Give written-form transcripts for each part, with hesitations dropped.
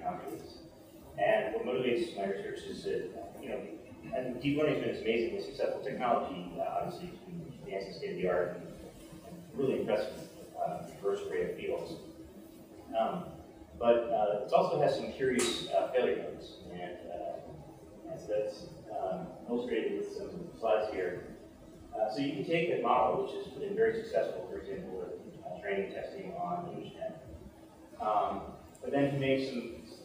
context. And what motivates my research is that, and deep learning has been this amazingly successful technology, obviously advancing state of the art and really impressive diverse array of fields. But it also has some curious failure modes, and so that's illustrated with some slides here. So you can take a model which has been very successful, for example, with training testing on ImageNet, but then to make some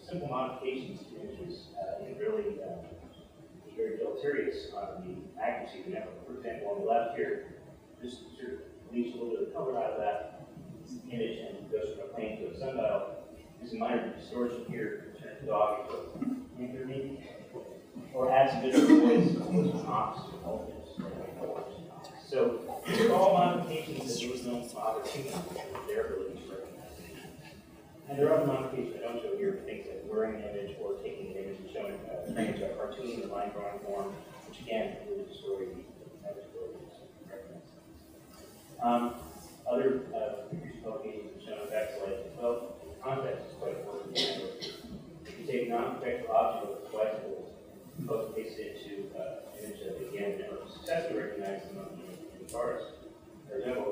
simple modifications to images can really be very deleterious on the accuracy of the network. For example, on the left here, just sort of leaves a little bit of color out of that image and goes from a plane to a sundial. There's a minor distortion here, turn the dog into a anchor maybe, or add some visual noise to hops to voltage. So these are all modifications that those known opportunities for their ability to recognize it. And there are other modifications I don't show here, things like blurring an image or taking an image and showing it to a cartoon in line drawing form, which again really distort the image ability to recognize. Other previous publications have shown effects like, well, context is quite important. If you take a non-contextual object with collectibles, both paste it into an image that again never successfully recognized the monkey in the forest. For example,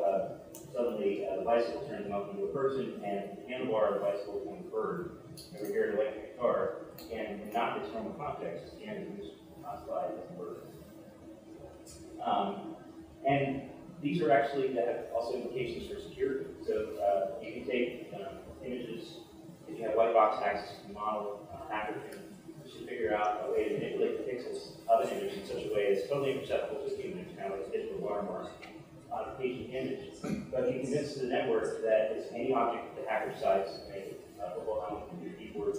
suddenly the bicycle turns the monkey into a person, and the handlebar of the bicycle becomes a bird. And we hear an electric guitar, and not its normal context, and used classified as a bird. And these are actually that have also implications for security. So you can take images, if you have white box access to the model, hacker can figure out a way to manipulate the pixels of an image in such a way that's totally imperceptible to humans, kind of like a digital watermark on a paging image. But you convince the network that it's any object the hacker decides to make it football helmet from your keyboard,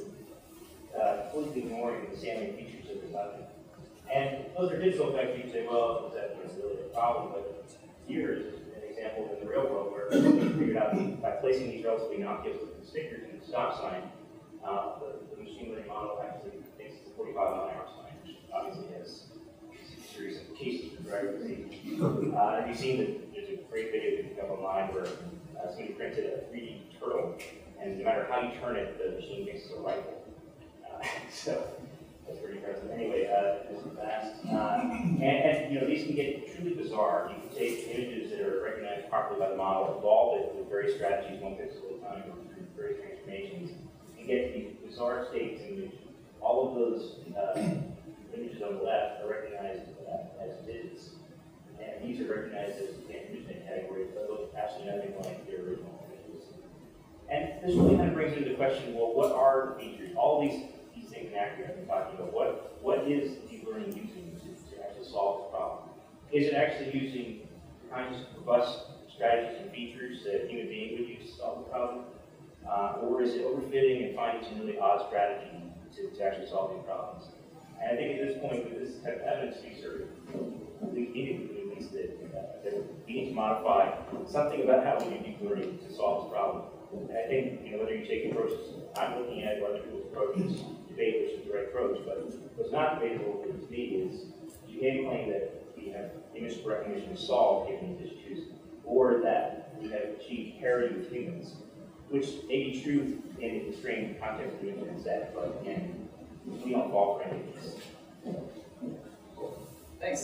completely ignoring the salient features of this object. And those are digital effects. You can say, well, that's really a problem, but here is an example in the real world where we figured out by placing these relatively innocuous stickers in the stop sign, the machine learning model actually thinks it's a 45-mile-an-hour sign, which obviously has serious implications for driver safety. Have you seen that there's a great video that you can go online where somebody printed a 3D turtle, and no matter how you turn it, the machine thinks it's a rifle. So that's pretty impressive. Anyway, this is fast. And these can get truly bizarre. You can take images that are recognized properly by the model, evolve it with various strategies, one pixel at a time, or through various transformations, and get these bizarre states in which all of those images on the left are recognized as digits. And these are recognized as ImageNet categories, but look absolutely nothing like their original images. And this really kind of brings into the question, well, what are the features? All these things in Active I've been talking about, what is deep learning using to actually solve the problem? Is it actually using kinds of robust strategies and features that a human being would use to solve the problem? Or is it overfitting and finding some really odd strategy to actually solve these problems? And I think at this point, with this type of evidence, we sort of needed at least that we need to modify something about how we do deep learning to solve this problem. And I think whether you take approaches, I'm looking at other people's approaches, debate which is the right approach, but what's not debatable with me is you can claim that we have image recognition solved given these issues, or that we have achieved parity with humans, which may be true in the constrained context of the internet set, but again, we don't fall for any of this. Thanks.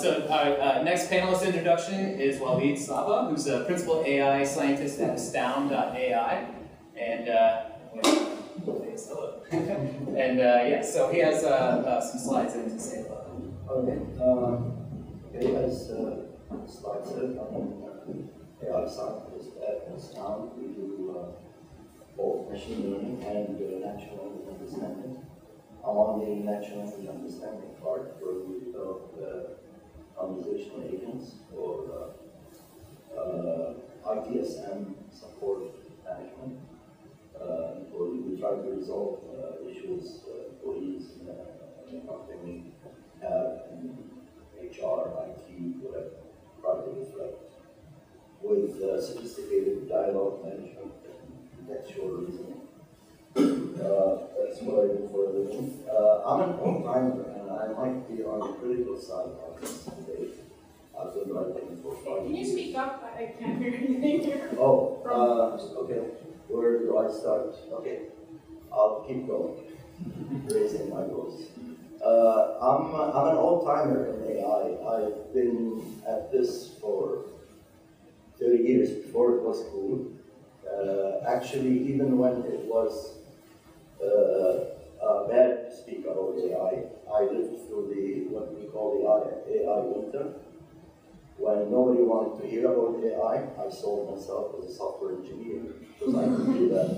So our next panelist introduction is Walid Saba, who's a principal AI scientist at Astound.ai, and hello. And yeah, so he has some slides in to say about it. Okay, as slide said, I'm AI scientist at Astound. We do both machine learning and natural language understanding. I'm on the natural language understanding part where we develop conversational agents for ITSM support management. We try to resolve issues employees in the company have in HR, IT, whatever, try to reflect with sophisticated dialogue management and contextual reasoning. That's what I do for a living. I'm an old-timer, and I might be on the critical side of this today. I've been writing for 5 years. Can you speak up? I can't hear anything here. Oh, okay. Where do I start? Okay. I'll keep going, raising my voice. I'm an old-timer in AI. I've been at this for 30 years before it was cool. Actually, even when it was bad to speak about AI, I lived through what we call the AI winter. When nobody wanted to hear about AI, I sold myself as a software engineer because I could do that.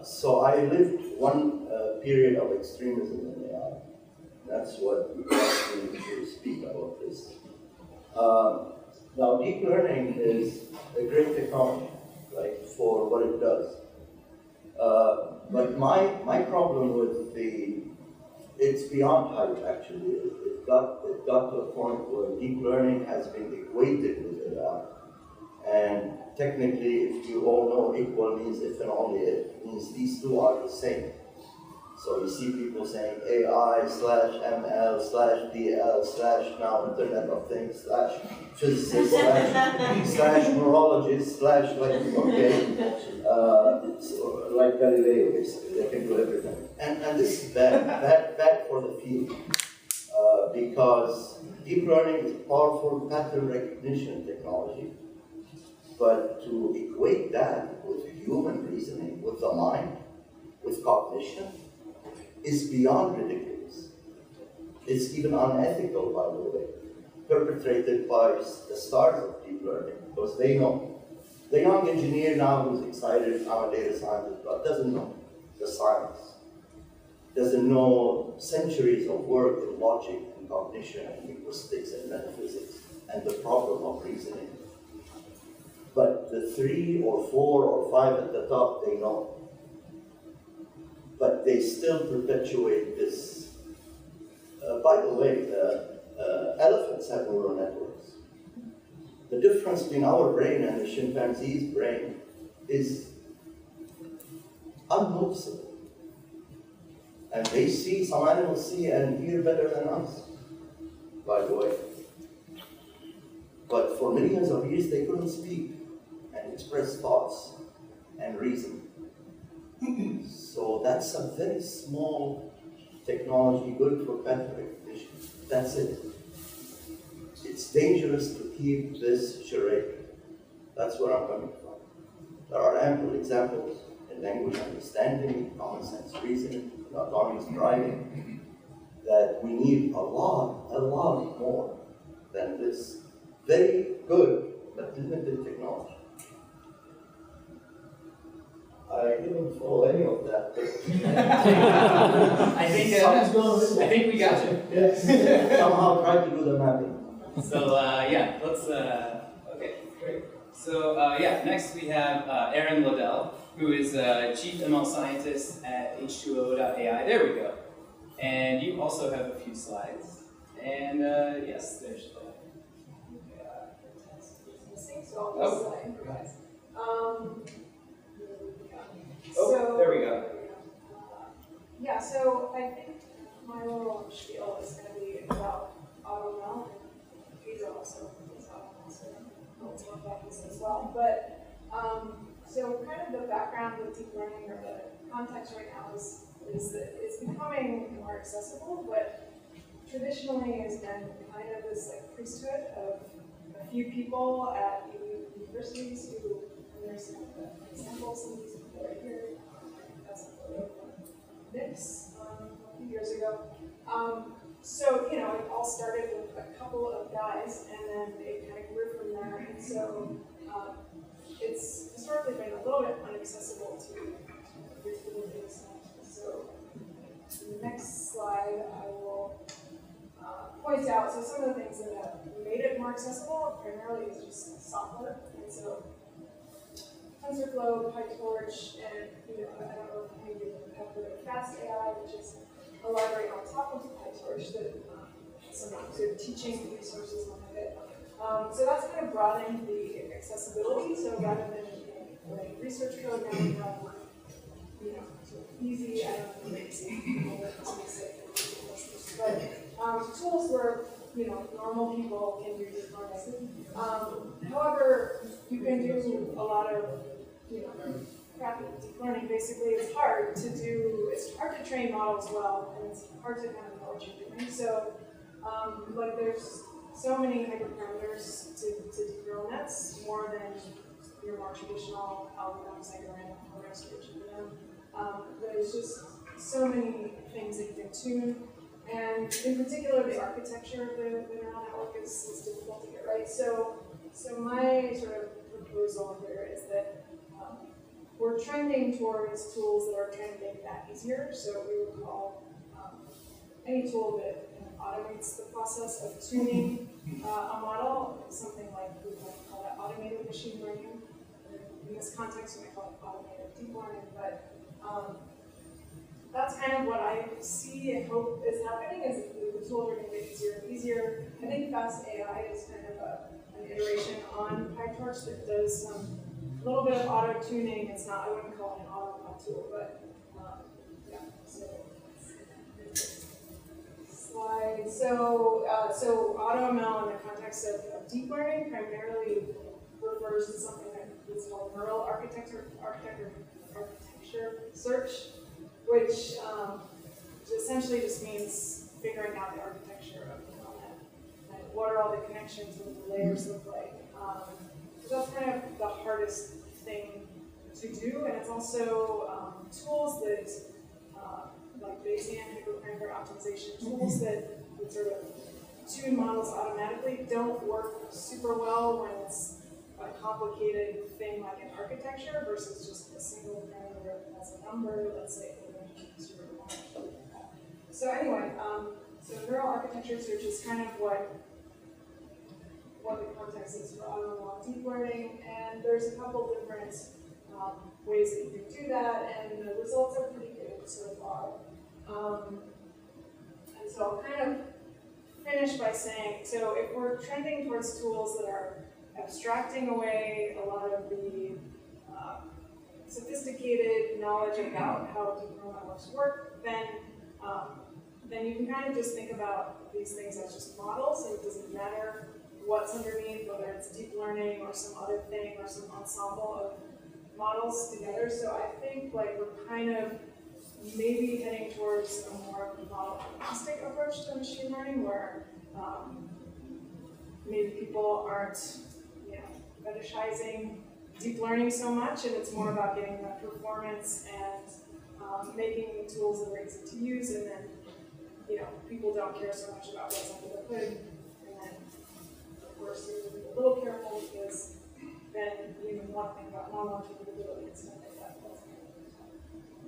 So I lived one period of extremism in AI. That's what caused me to speak about this. Now, deep learning is a great technology, right, for what it does. But my problem with it's beyond hype, actually. It got to a point where deep learning has been equated with AI. And technically, if you all know, equal means if and only if, it means these two are the same. So you see people saying AI /ML /DL / now Internet of Things / physicist / neurologist / so like Galileo, basically, they can do everything. And this is bad for the field. Because deep learning is a powerful pattern recognition technology. But to equate that with human reasoning, with the mind, with cognition, is beyond ridiculous. It's even unethical, by the way, perpetrated by the stars of deep learning, because they know. The young engineer now who's excited, I'm a data scientist, but doesn't know the science, doesn't know centuries of work in logic and cognition and linguistics and metaphysics and the problem of reasoning. But the 3 or 4 or 5 at the top, they know. But they still perpetuate this. By the way, elephants have neural networks. The difference between our brain and the chimpanzee's brain is unnoticeable. And they see, some animals see and hear better than us, by the way. But for millions of years, they couldn't speak and express thoughts and reason. So that's a very small technology, good for pattern recognition. That's it. It's dangerous to keep this charade. That's where I'm coming from. There are ample examples in language understanding, common sense reasoning, autonomous driving, that we need a lot more than this very good but limited technology. I didn't follow any of that. I think we got you. Yes. Somehow try to do the mapping. So yeah, let's. Okay, great. So yeah, next we have Aaron Liddell, who is Chief ML Scientist at H2O.ai. There we go. And you also have a few slides. And yes, there's the. So, there we go. Yeah, so I think my little spiel is going to be about AutoML, and Pedro also is AutoML, so we'll talk about this as well. But so kind of the background with deep learning, or the context right now is that it's becoming more accessible, but traditionally has been kind of this like priesthood of a few people at universities who, and there's some examples of these people right here. That's a photo of Nix a few years ago. So, you know, it all started with a couple of guys, and then it kind of grew from there. And so it's historically been a little bit inaccessible to the data scientists. So in the next slide, I will point out, so some of the things that have made it more accessible primarily is just software. And so TensorFlow, PyTorch, and I don't know if you have heard of Fast AI, which is a library on top of PyTorch that some sort of teaching resources on it. So that's kind of broadening the accessibility. So rather than like research code, now we have sort of easy, I don't know, but tools where normal people can use it harness. However, you can do a lot of crappy deep learning. Basically, it's hard to train models well, and it's hard to kind of know what you're doing. So, like there's so many hyperparameters to deep neural nets, more than your more traditional algorithms like random forest or GNN. There's just so many things that you can tune, and in particular, the architecture of the neural network is difficult to get right. So my sort of proposal here is that we're trending towards tools that are trying to make that easier. So we would call any tool that automates the process of tuning a model, something like we might call that automated machine learning. In this context, we might call it automated deep learning, but that's kind of what I see and hope is happening, is the tools are going to get easier and easier. I think fast AI is kind of an iteration on PyTorch that does some little bit of auto-tuning. It's not, I wouldn't call it an auto tool, but yeah, slide. So AutoML in the context of deep learning primarily refers to something that is called neural architecture search, which essentially just means figuring out the architecture of the neural net. And what are all the connections, what the layers look like. So that's kind of the hardest thing to do, and it's also tools that, like Bayesian hyperparameter optimization tools that would sort of tune models automatically don't work super well when it's a complicated thing like an architecture versus just a single parameter that has a number, let's say 0 or 1 or something like that. So anyway, so neural architecture search is kind of what the context is for AutoML deep learning, and there's a couple different ways that you can do that, and the results are pretty good so far. And so I'll kind of finish by saying, so if we're trending towards tools that are abstracting away a lot of the sophisticated knowledge about how deep neural networks work, then you can kind of just think about these things as just models, and it doesn't matter what's underneath, whether it's deep learning or some other thing or some ensemble of models together. So I think like we're kind of maybe heading towards a more model agnostic approach to machine learning, where maybe people aren't, fetishizing deep learning so much, and it's more about getting that performance and making tools that are easy to use, and then people don't care so much about what's under the hood. And then of course you need to be a little careful, because then you want to think about non-repeatability and stuff like that.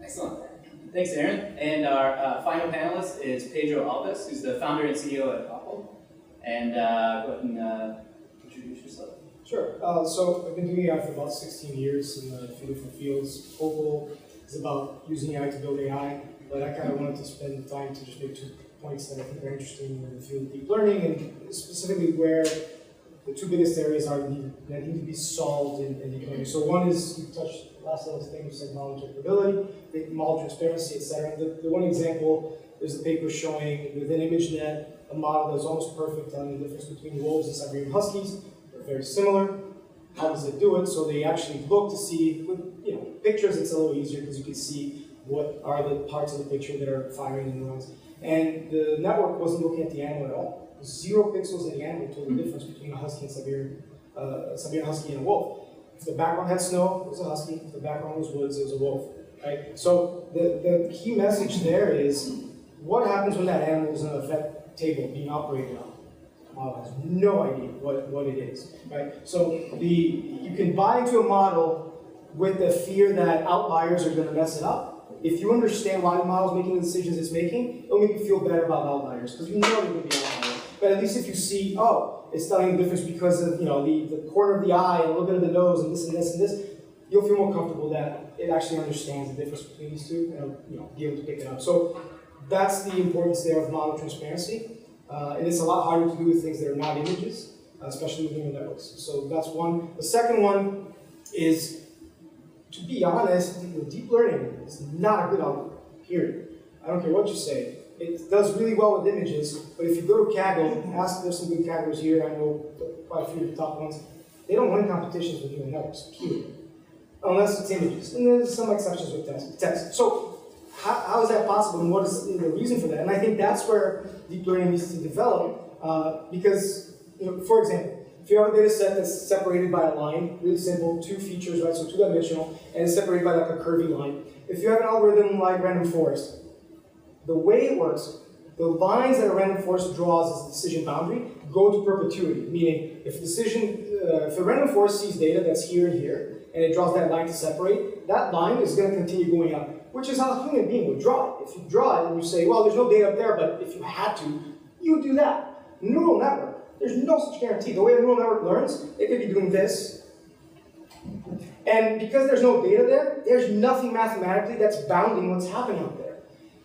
Excellent. Thanks, Aaron. And our final panelist is Pedro Alves, who's the founder and CEO at Apple. And go ahead and introduce yourself. Sure. So I've been doing AI for about 16 years in a few different fields. Opal is about using AI to build AI, but I kind of wanted to spend the time to just make 2 points that I think are interesting in the field of deep learning, and specifically where the 2 biggest areas are that need to be solved in deep learning. So one is, you touched the last little thing, you said model interpretability, model transparency, etc. The one example is the paper showing within ImageNet a model that's almost perfect on the difference between wolves and Siberian Huskies. They're very similar. How does it do it? So they actually look to see, with pictures it's a little easier because you can see what are the parts of the picture that are firing in neurons. And the network wasn't looking at the animal at all. 0 pixels in the animal told the difference between a husky and Siberian husky and a wolf. If the background had snow, it was a husky. If the background was woods, it was a wolf. Right? So the key message there is, what happens when that animal is on a vet table being operated on? The model has no idea what it is. Right? So you can buy into a model with the fear that outliers are going to mess it up. If you understand why the model is making the decisions it's making, it'll make you feel better about outliers, because you know they're going to be outliers. But at least if you see, oh, it's telling the difference because of the corner of the eye and a little bit of the nose and this and this and this, you'll feel more comfortable that it actually understands the difference between these two, and be able to pick it up. So that's the importance there of model transparency, and it's a lot harder to do with things that are not images, especially with neural networks. So that's one. The second one is, to be honest, deep learning is not a good algorithm, period. I don't care what you say. It does really well with images, but if you go to Kaggle, ask, there's some good Kagglers here, I know quite a few of the top ones, they don't win competitions with neural networks, period. unless it's images. And there's some exceptions with text. So how is that possible, and what is the reason for that? And I think that's where deep learning needs to develop, because, for example, if you have a data set that's separated by a line, really simple, 2 features, right, so 2-dimensional, and it's separated by like a curvy line. If you have an algorithm like random forest, the way it works, the lines that a random forest draws as the decision boundary go to perpetuity, meaning if the random forest sees data that's here and here, and it draws that line to separate, that line is going to continue going up, which is how a human being would draw it. If you draw it and you say, well, there's no data up there, but if you had to, you would do that. Neural network. There's no such guarantee. The way a neural network learns, it could be doing this. And because there's no data there, there's nothing mathematically that's bounding what's happening out there.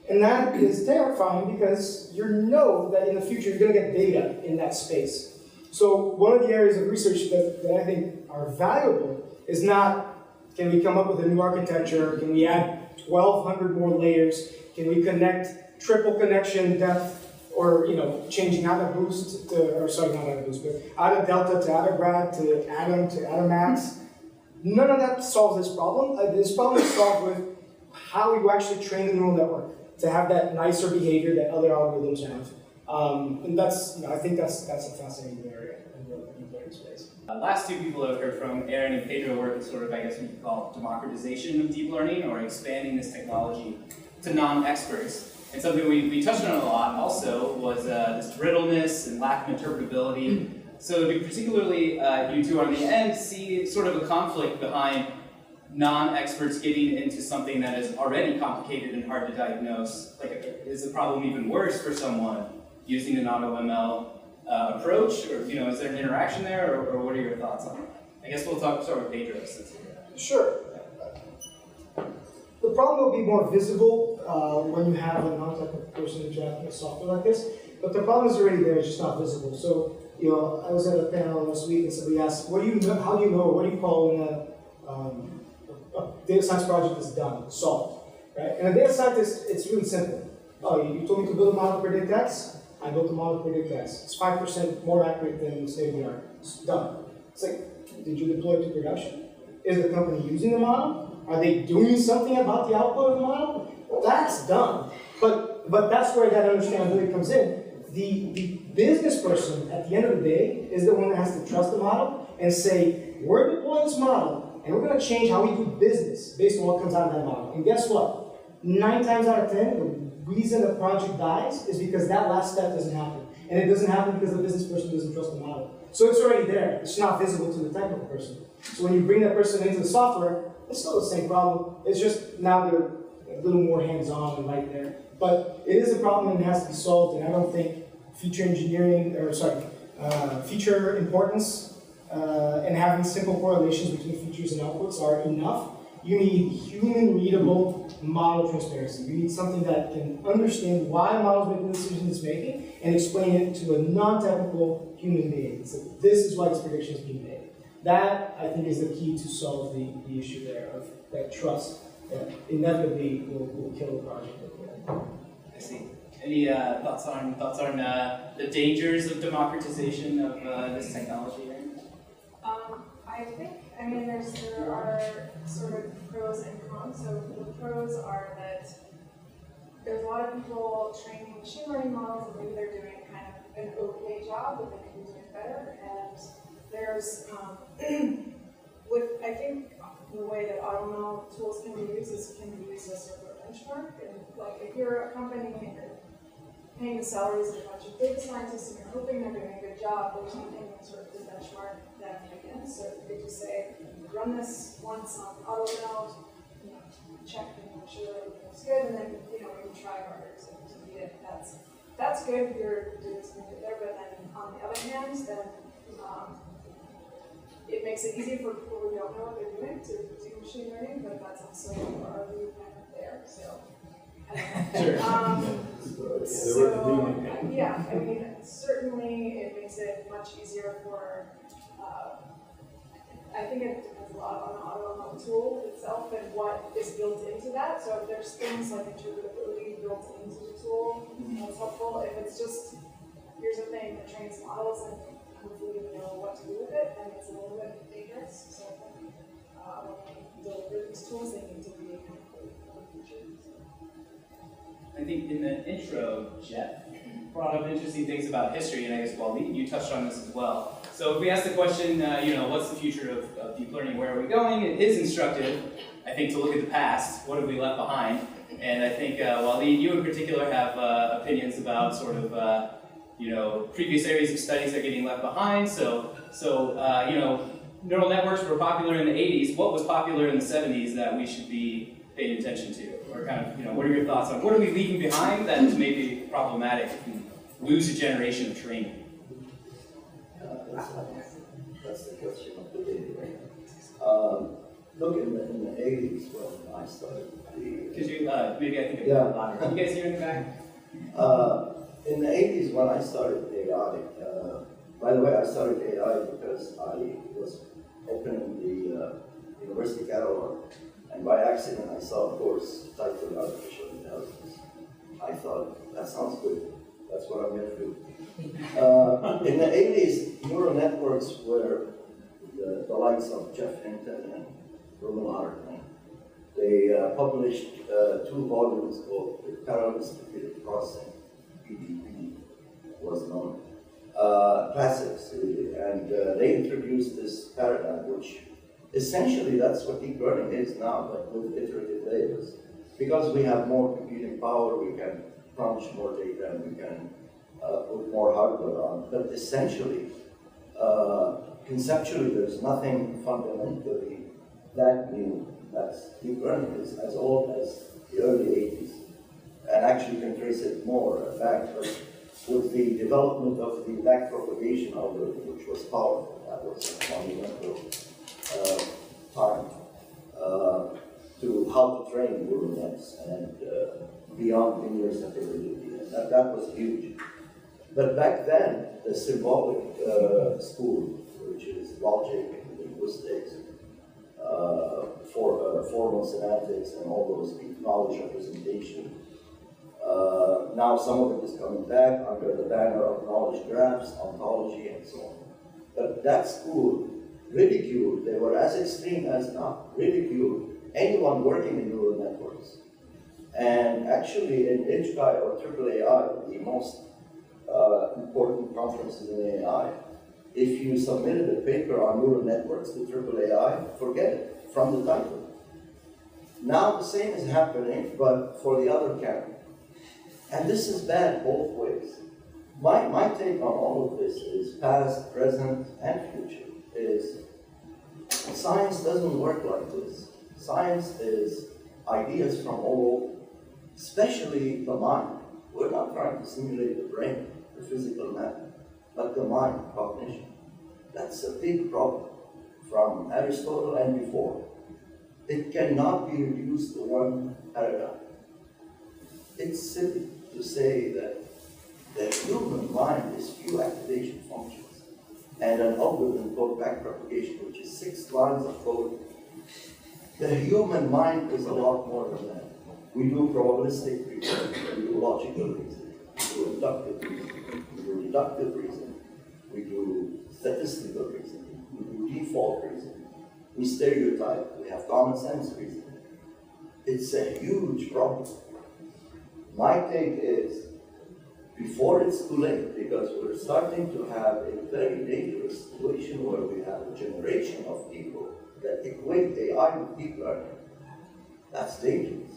And that is terrifying because you know that in the future you're going to get data in that space. So one of the areas of research that I think are valuable is not, can we come up with a new architecture? Can we add 1,200 more layers? Can we connect triple connection depth? Or changing out of boost to, or sorry, not out of boost, but out of delta to out of grad to atom max. None of that solves this problem. This problem is solved with how you actually train the neural network to have that nicer behavior that other algorithms have. And that's, I think that's a fascinating area in the deep learning space. Last 2 people I've heard from, Aaron and Pedro, work with sort of, I guess we could call it democratization of deep learning, or expanding this technology to non-experts. And something we touched on a lot also was this brittleness and lack of interpretability. So do particularly you two on the end see sort of a conflict behind non-experts getting into something that is already complicated and hard to diagnose? Like, is the problem even worse for someone using an AutoML approach? Or is there an interaction there, or what are your thoughts on it? I guess we'll start with Pedro since you're here. Sure. The problem will be more visible when you have a non-technical person interacting with software like this, but the problem is already there, it's just not visible. So, I was at a panel last week and somebody asked, how do you know, what do you call when a data science project is done, solved, right? And a data scientist, it's really simple. Oh, you told me to build a model to predict X, I built a model to predict X. It's 5% more accurate than state-of-the-art. It's done. It's like, did you deploy it to production? Is the company using the model? Are they doing something about the output of the model? Well, that's done. But that's where that understandability comes in. The business person, at the end of the day, is the one that has to trust the model and say, we're deploying this model, and we're going to change how we do business based on what comes out of that model. And guess what? 9 times out of 10, the reason the project dies is because that last step doesn't happen. And it doesn't happen because the business person doesn't trust the model. So it's already there. It's not visible to the technical person. So when you bring that person into the software, it's still the same problem. It's just now they're a little more hands-on and right there. But it is a problem and it has to be solved. And I don't think feature engineering, feature importance and having simple correlations between features and outputs are enough. You need human-readable model transparency. You need something that can understand why a model is making the decision it's making and explain it to a non-technical human being. So this is why this prediction is being made. That, I think, is the key to solve the issue there of that trust that inevitably will kill the project. I see. Any thoughts on the dangers of democratization of this technology? I think, there are sort of pros and cons. So the pros are that there's a lot of people training machine learning models, and maybe they're doing kind of an okay job, but they can be doing better. And there's, I think the way that AutoML tools can be used is can be used as sort of a benchmark. And like if you're a company and you're paying the salaries of a bunch of data scientists and you're hoping they're doing a good job, there's nothing sort of to benchmark them against. So you could just say, run this once on AutoML, check and make sure everything's good, and then you can try harder to beat it. That's good if you're doing something good there, but then on the other hand, then it makes it easier for people who don't know what they're doing to do machine learning, but that's also already kind of there. So, certainly it makes it much easier for. I think it depends a lot on the AutoML tool itself and what is built into that. So if there's things like interpretability built into the tool, that's helpful. If it's just, here's a thing that trains models and hopefully you know what to do with it, and it's a little bit dangerous. So I think these tools, they need to be featured. I think in the intro, Jeff brought up interesting things about history, and I guess Waleed, you touched on this as well. So if we ask the question, what's the future of deep learning? Where are we going? It is instructive, I think, to look at the past. What have we left behind? And I think, Waleed, you in particular have opinions about sort of, previous areas of studies that are getting left behind. So neural networks were popular in the 80s. What was popular in the 70s that we should be paying attention to? Or kind of, what are your thoughts on what are we leaving behind that is maybe problematic if we lose a generation of training? That's the question of the day, right? Look, in the 80s when I started Could you, maybe I think a Yeah. bit louder. Can you guys hear in the back? in the 80s when I started AI, by the way, I started AI because I was opening the university catalog, and by accident I saw a course titled Artificial Intelligence. I thought, that sounds good. That's what I'm going to do. In the 80s, neural networks were the likes of Jeff Hinton and Ruben. They published 2 volumes called Parallel Distributed Processing, PDP was known, classics really, and they introduced this paradigm, which essentially that's what deep learning is now, but with iterative layers. Because we have more computing power, we can crunch more data, and we can put more hardware on. But essentially, conceptually, there's nothing fundamentally that new. That's deep learning is as old as the early 80s, and actually can trace it more back. But with the development of the backpropagation algorithm, which was powerful, that was a monumental time to how to train neural nets and beyond linear separability. And that was huge. But back then, the symbolic school, which is logic and linguistics, formal semantics, and all those knowledge representation. Now some of it is coming back under the banner of knowledge graphs, ontology, and so on. But that school ridiculed, they were as extreme as not, ridiculed anyone working in neural networks. And actually in HGI or AAAI, the most important conferences in AI, if you submitted a paper on neural networks to AAAI, forget it, from the title. Now the same is happening, but for the other camp. And this is bad both ways. My take on all of this is past, present, and future, is science doesn't work like this. Science is ideas from all over, especially the mind. We're not trying to simulate the brain, the physical matter, but the mind, cognition. That's a big problem from Aristotle and before. It cannot be reduced to one paradigm. It's silly to say that the human mind is few activation functions and an algorithm called backpropagation, which is 6 lines of code. The human mind is a lot more than that. We do probabilistic reasoning, we do logical reasoning, we do inductive reasoning, we do deductive reasoning, we do statistical reasoning, we do default reasoning, we stereotype, we have common sense reasoning. It's a huge problem. My take is, before it's too late, because we're starting to have a very dangerous situation where we have a generation of people that equate AI with deep learning. That's dangerous.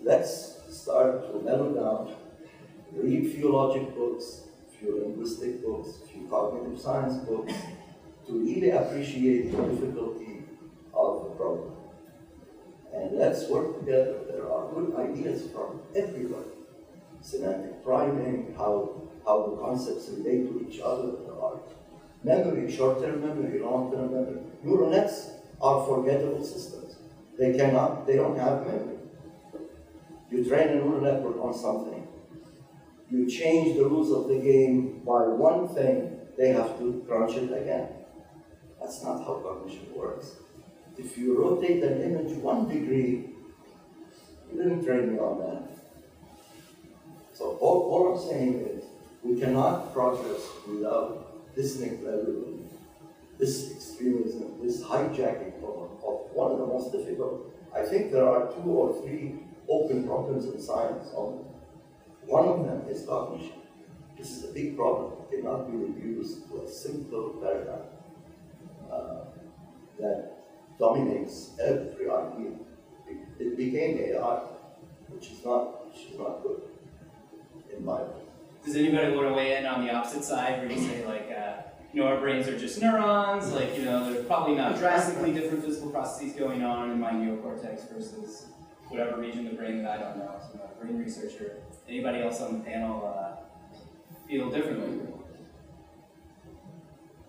Let's start to mellow down, read few logic books, few linguistic books, few cognitive science books, to really appreciate the difficulty of the problem. And let's work together. There are good ideas from everybody. Semantic priming, how the concepts relate to each other. There are memory, short-term memory, long-term memory. Neural nets are forgettable systems. They don't have memory. You train a neural network on something. You change the rules of the game by one thing, they have to crunch it again. That's not how cognition works. If you rotate an image 1 degree, you didn't train me on that. So all I'm saying is, we cannot progress without this neglect, this extremism, this hijacking of one of the most difficult. I think there are 2 or 3 open problems in science. One of them is cognition. This is a big problem. It cannot be reduced to a simple paradigm that dominates every idea. It became AI, which is not good in my opinion. Does anybody want to weigh in on the opposite side, where you say, like, our brains are just neurons, like, there's probably not drastically different physical processes going on in my neocortex versus whatever region of the brain that I don't know. So I'm not a brain researcher. Anybody else on the panel feel differently?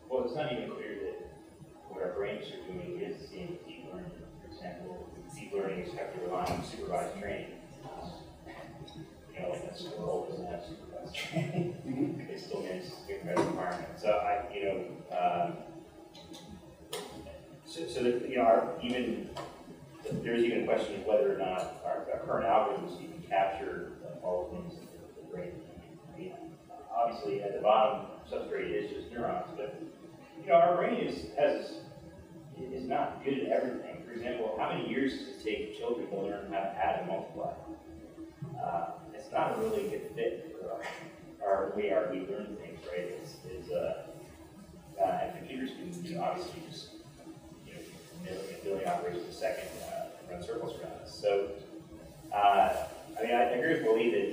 Well, it's not even clear that what our brains are doing is in deep learning. For example, deep learning is have to rely on supervised training. Like a squirrel doesn't have supervised training. It still manages to pick that environment. So there's even a question of whether or not our current algorithms even capture all the things that the brain. Obviously at the bottom substrate is just neurons, but our brain is not good at everything. For example, how many years does it take children to learn how to add and multiply? It's not a really good fit for the way we learn things, right? And computers can obviously just a billion operations a second run circles around us. So I agree with Waleed that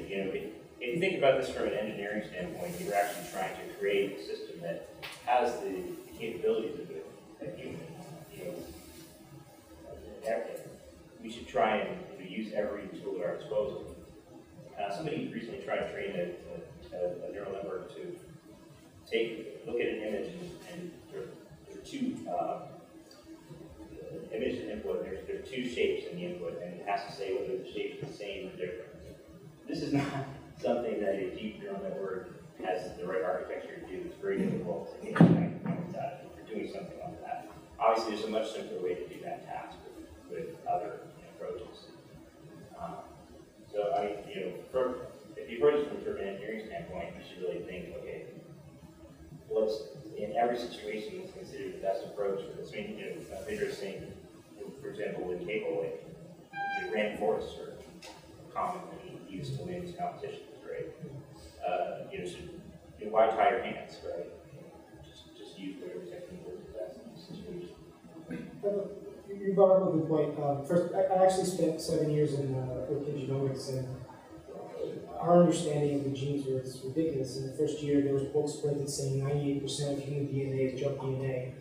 if you think about this from an engineering standpoint, you're actually trying to create a system that has the capabilities of a human. We should try and use every tool at our disposal. Somebody recently tried to train a neural network to look at an image, and there are 2 image and input. There are 2 shapes in the input, and it has to say whether the shape is the same or different. This is not something that a deep neural network has the right architecture to do. It's very difficult to get that if you're doing something like that. Obviously, there's a much simpler way to do that task with other approaches. If you approach it from an engineering standpoint, you should really think, okay, in every situation, let's consider the best approach for this. A vigorous thing, for example, with cable, like random forests are commonly used to win competitions, right? Why tie your hands, right? Just use whatever technique works best in this situation. You brought up a good point. First, I actually spent 7 years in genomics, and our understanding of the genes was ridiculous. In the first year, there was books printed saying 98% of human DNA is junk DNA,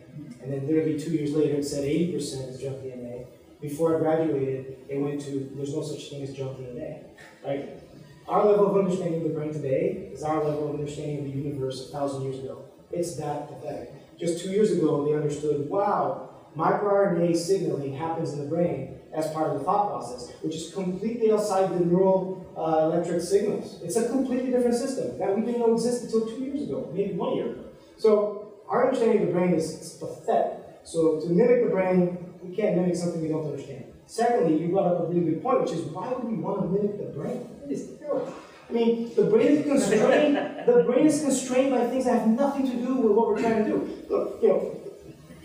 and then literally 2 years later, it said 80% is junk DNA. Before I graduated, it went to there's no such thing as junk DNA, right? Our level of understanding of the brain today is our level of understanding of the universe 1,000 years ago. It's that pathetic. Just 2 years ago, they understood, wow, microRNA signaling happens in the brain as part of the thought process, which is completely outside the neural electric signals. It's a completely different system that we didn't know existed until 2 years ago, maybe 1 year ago. So our understanding of the brain is pathetic. So to mimic the brain, we can't mimic something we don't understand. Secondly, you brought up a really good point, which is why would we want to mimic the brain? It is terrible. I mean, the brain is constrained. The brain is constrained by things that have nothing to do with what we're trying to do. Look,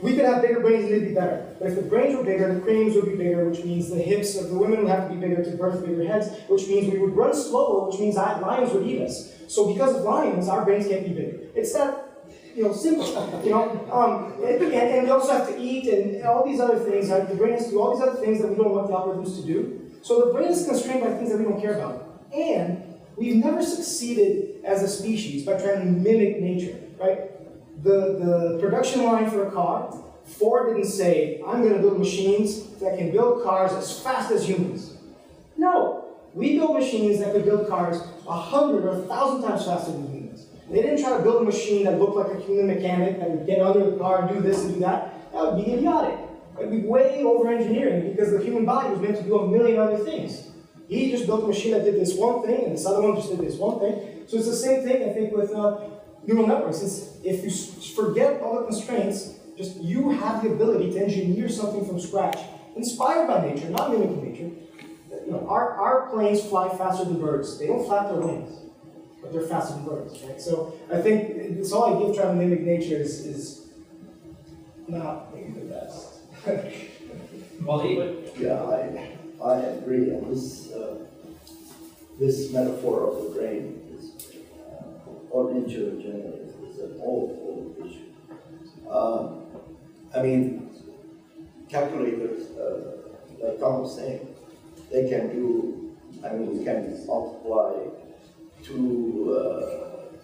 we could have bigger brains and it'd be better. But if the brains were bigger, the craniums would be bigger, which means the hips of the women would have to be bigger to birth bigger heads, which means we would run slower, which means lions would eat us. So because of lions, our brains can't be bigger. It's that simple. And we also have to eat and all these other things. Right? The brain has to do all these other things that we don't want the algorithms to do. So the brain is constrained by things that we don't care about. And we've never succeeded as a species by trying to mimic nature, right? The production line for a car, Ford didn't say, I'm going to build machines that can build cars as fast as humans. No, we built machines that could build cars 100 or 1,000 times faster than humans. They didn't try to build a machine that looked like a human mechanic that would get under the car and do this and do that. That would be idiotic. It would be way over-engineering because the human body was meant to do a million other things. He just built a machine that did this one thing, and this other one just did this one thing. So it's the same thing, I think, with neural networks. If you forget all the constraints, just you have the ability to engineer something from scratch, inspired by nature, not mimicking nature. Our planes fly faster than birds. They don't flap their wings, but they're faster than birds, right? So I think this whole idea of trying to mimic nature is not maybe the best. Wally? Yeah, I agree. And this metaphor of the brain is, or nature in general, is an old issue. I mean, calculators, like Tom was saying, they can do, I mean, you can multiply two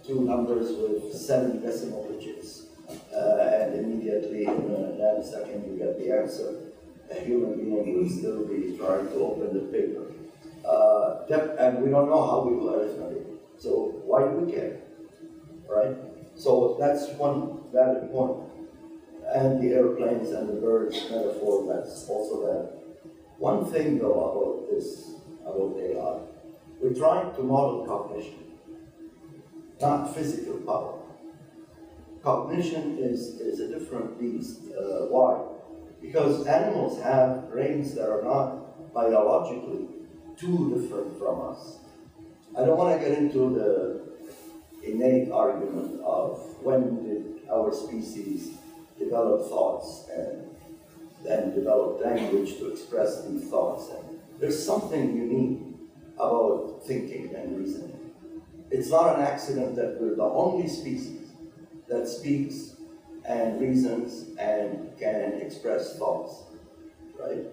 numbers with 7 decimal digits, and immediately in a nanosecond you get the answer. A human being will still be trying to open the paper. And we don't know how we will arithmetic. So why do we care, right? So that's one valid point. And the airplanes and the birds metaphor, that's also that. One thing though about AI, we're trying to model cognition, not physical power. Cognition is a different beast. Why? Because animals have brains that are not biologically too different from us. I don't want to get into the innate argument of when did our species develop thoughts and then develop language to express these thoughts. And there's something unique about thinking and reasoning. It's not an accident that we're the only species that speaks and reasons and can express thoughts, right?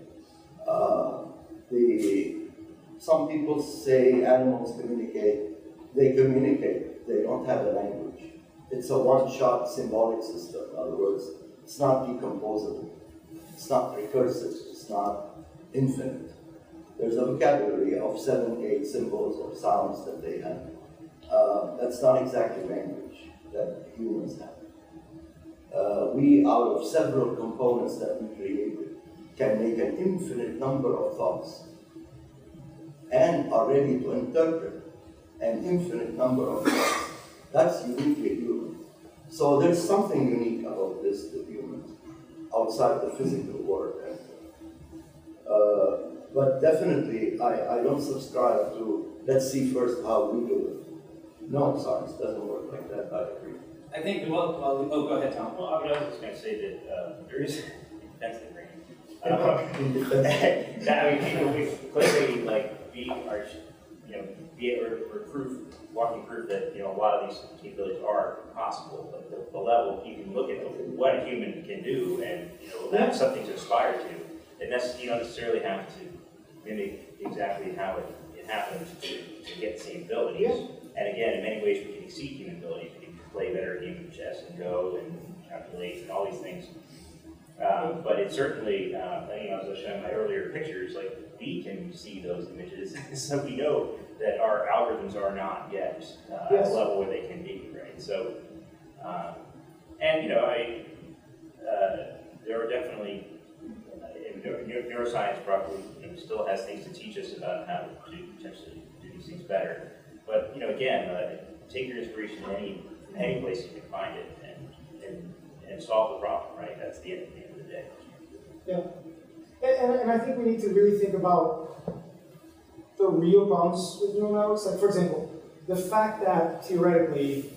Some people say animals communicate. They communicate. They don't have a language. It's a one-shot symbolic system. In other words, it's not decomposable. It's not recursive. It's not infinite. There's a vocabulary of 7, 8 symbols or sounds that they have. That's not exactly language that humans have. We, out of several components that we created, can make an infinite number of thoughts and are ready to interpret an infinite number of thoughts. That's uniquely human. So there's something unique about this to humans outside the physical world. But definitely, I don't subscribe to, let's see first how we do it. No, science doesn't work like that, I agree. I think, oh, go ahead, Tom. Well, I was just going to say that there is, that's the brain. I mean, people, we clearly, like, walking proof that, a lot of these capabilities are possible, but the level, you can look at what a human can do and, that's something to aspire to. And that's, you don't necessarily have to mimic exactly how it happens to get the same abilities. Yeah. And again, in many ways, we can exceed human abilities. We can play better game of chess and go and calculate and all these things. But it certainly, as I was showing my earlier pictures, like we can see those images, so we know that our algorithms are not yet at a level where they can be, right? So, there are definitely neuroscience probably still has things to teach us about how to potentially do these things better. But again, take your inspiration in any place you can find it and solve the problem, right? That's the end of the day. Yeah, and I think we need to really think about the real problems with neural networks. Like, for example, the fact that theoretically,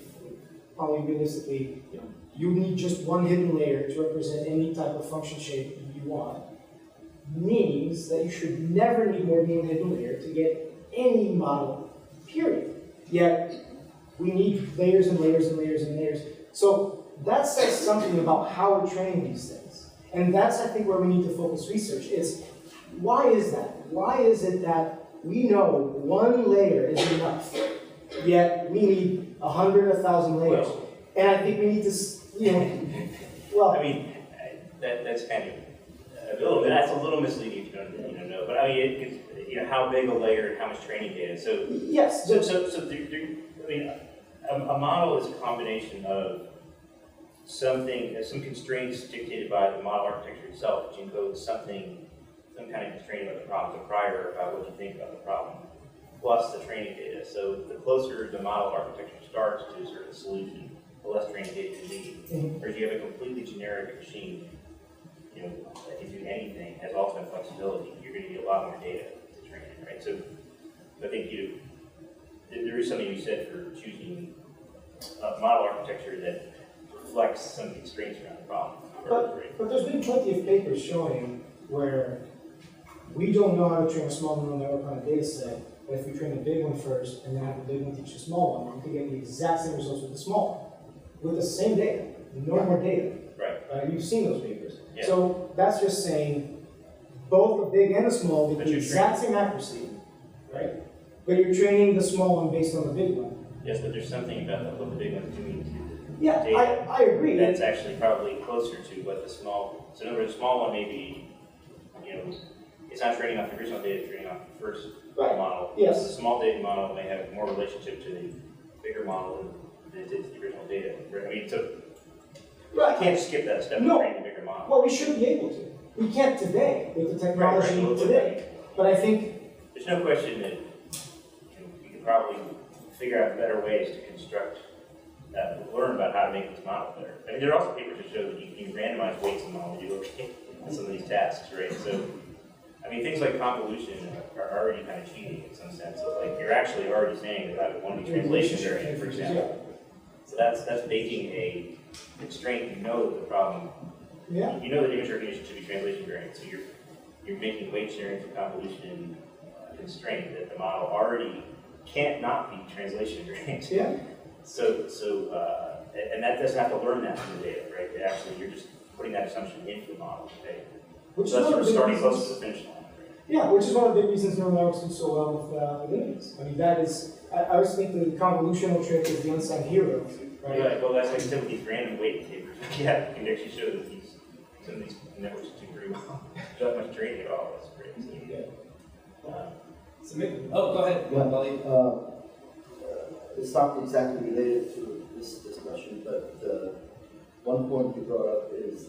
probably realistically, you need just one hidden layer to represent any type of function shape you want, means that you should never need more than one hidden layer to get any model, period. Yet, we need layers and layers and layers and layers. So that says something about how we're training these things. And that's, I think, where we need to focus research is, why is that? Why is it that we know one layer is enough, yet we need 100, 1,000 layers? And I think we need to, well... I mean, that's kind of that's a little misleading if you don't know. But I mean, how big a layer and how much training data. So yes. So I mean, a model is a combination of some constraints dictated by the model architecture itself, which encodes some kind of constraint about the problem, the prior about what you think about the problem, plus the training data. So the closer the model architecture starts to a certain solution, the less training data you need. Or if you have a completely generic machine, that can do anything, has ultimate flexibility, you're going to need a lot more data to train it, right? So I think there is something you said for choosing a model architecture that reflects some constraints around the problem. But there's been plenty of papers showing where we don't know how to train a small neural network on a data set, but if we train the big one first and then have the big one teach the small one, we can get the exact same results with the small one, with the same data, no more data. Right. You've seen those papers. Yeah. So that's just saying both the big and the small get But the you're exact same accuracy, right? But you're training the small one based on the big one. Yes, but there's something about what the big one's doing to Yeah, data. I agree. That's actually probably closer to what the small, so in other words, the small one may be, it's not training off the original data, it's training off the first Right. model. Yes. The small data model may have more relationship to the bigger model than it did to the original data. I mean, so you Right. can't skip that step and No. train the bigger model. Well, we should be able to. We can't today with the technology Right, right. today. But I think There's no question that you can probably figure out better ways to construct, learn about how to make this model better. I mean, there are also papers that show that you can randomize weights in the model, you look at some of these tasks, right? So, I mean, things like convolution are already kind of cheating in some sense. So, like, you're actually already saying that that would be translation variant, for example. So that's baking a constraint. You know that the problem, yeah. you know that image recognition should be translation variant. So you're making weight sharing for convolution constraint that the model already can't not be translation variant. Yeah. And that doesn't have to learn that from the data, right? Actually, you're just putting that assumption into the model, okay? Which So that's is sort of one of the starting big close to reasons. the finish line. Yeah, which is one of the big reasons neural networks do so well with images. I mean, that is. I always think the convolutional trick is the unsung hero, right? Right. Well, that's like some of these random weight papers. Yeah, you can actually show that some of these networks do pretty well. Not much training at all. That's great. So go ahead. Yeah. Wally. It's not exactly related to this discussion, but one point you brought up is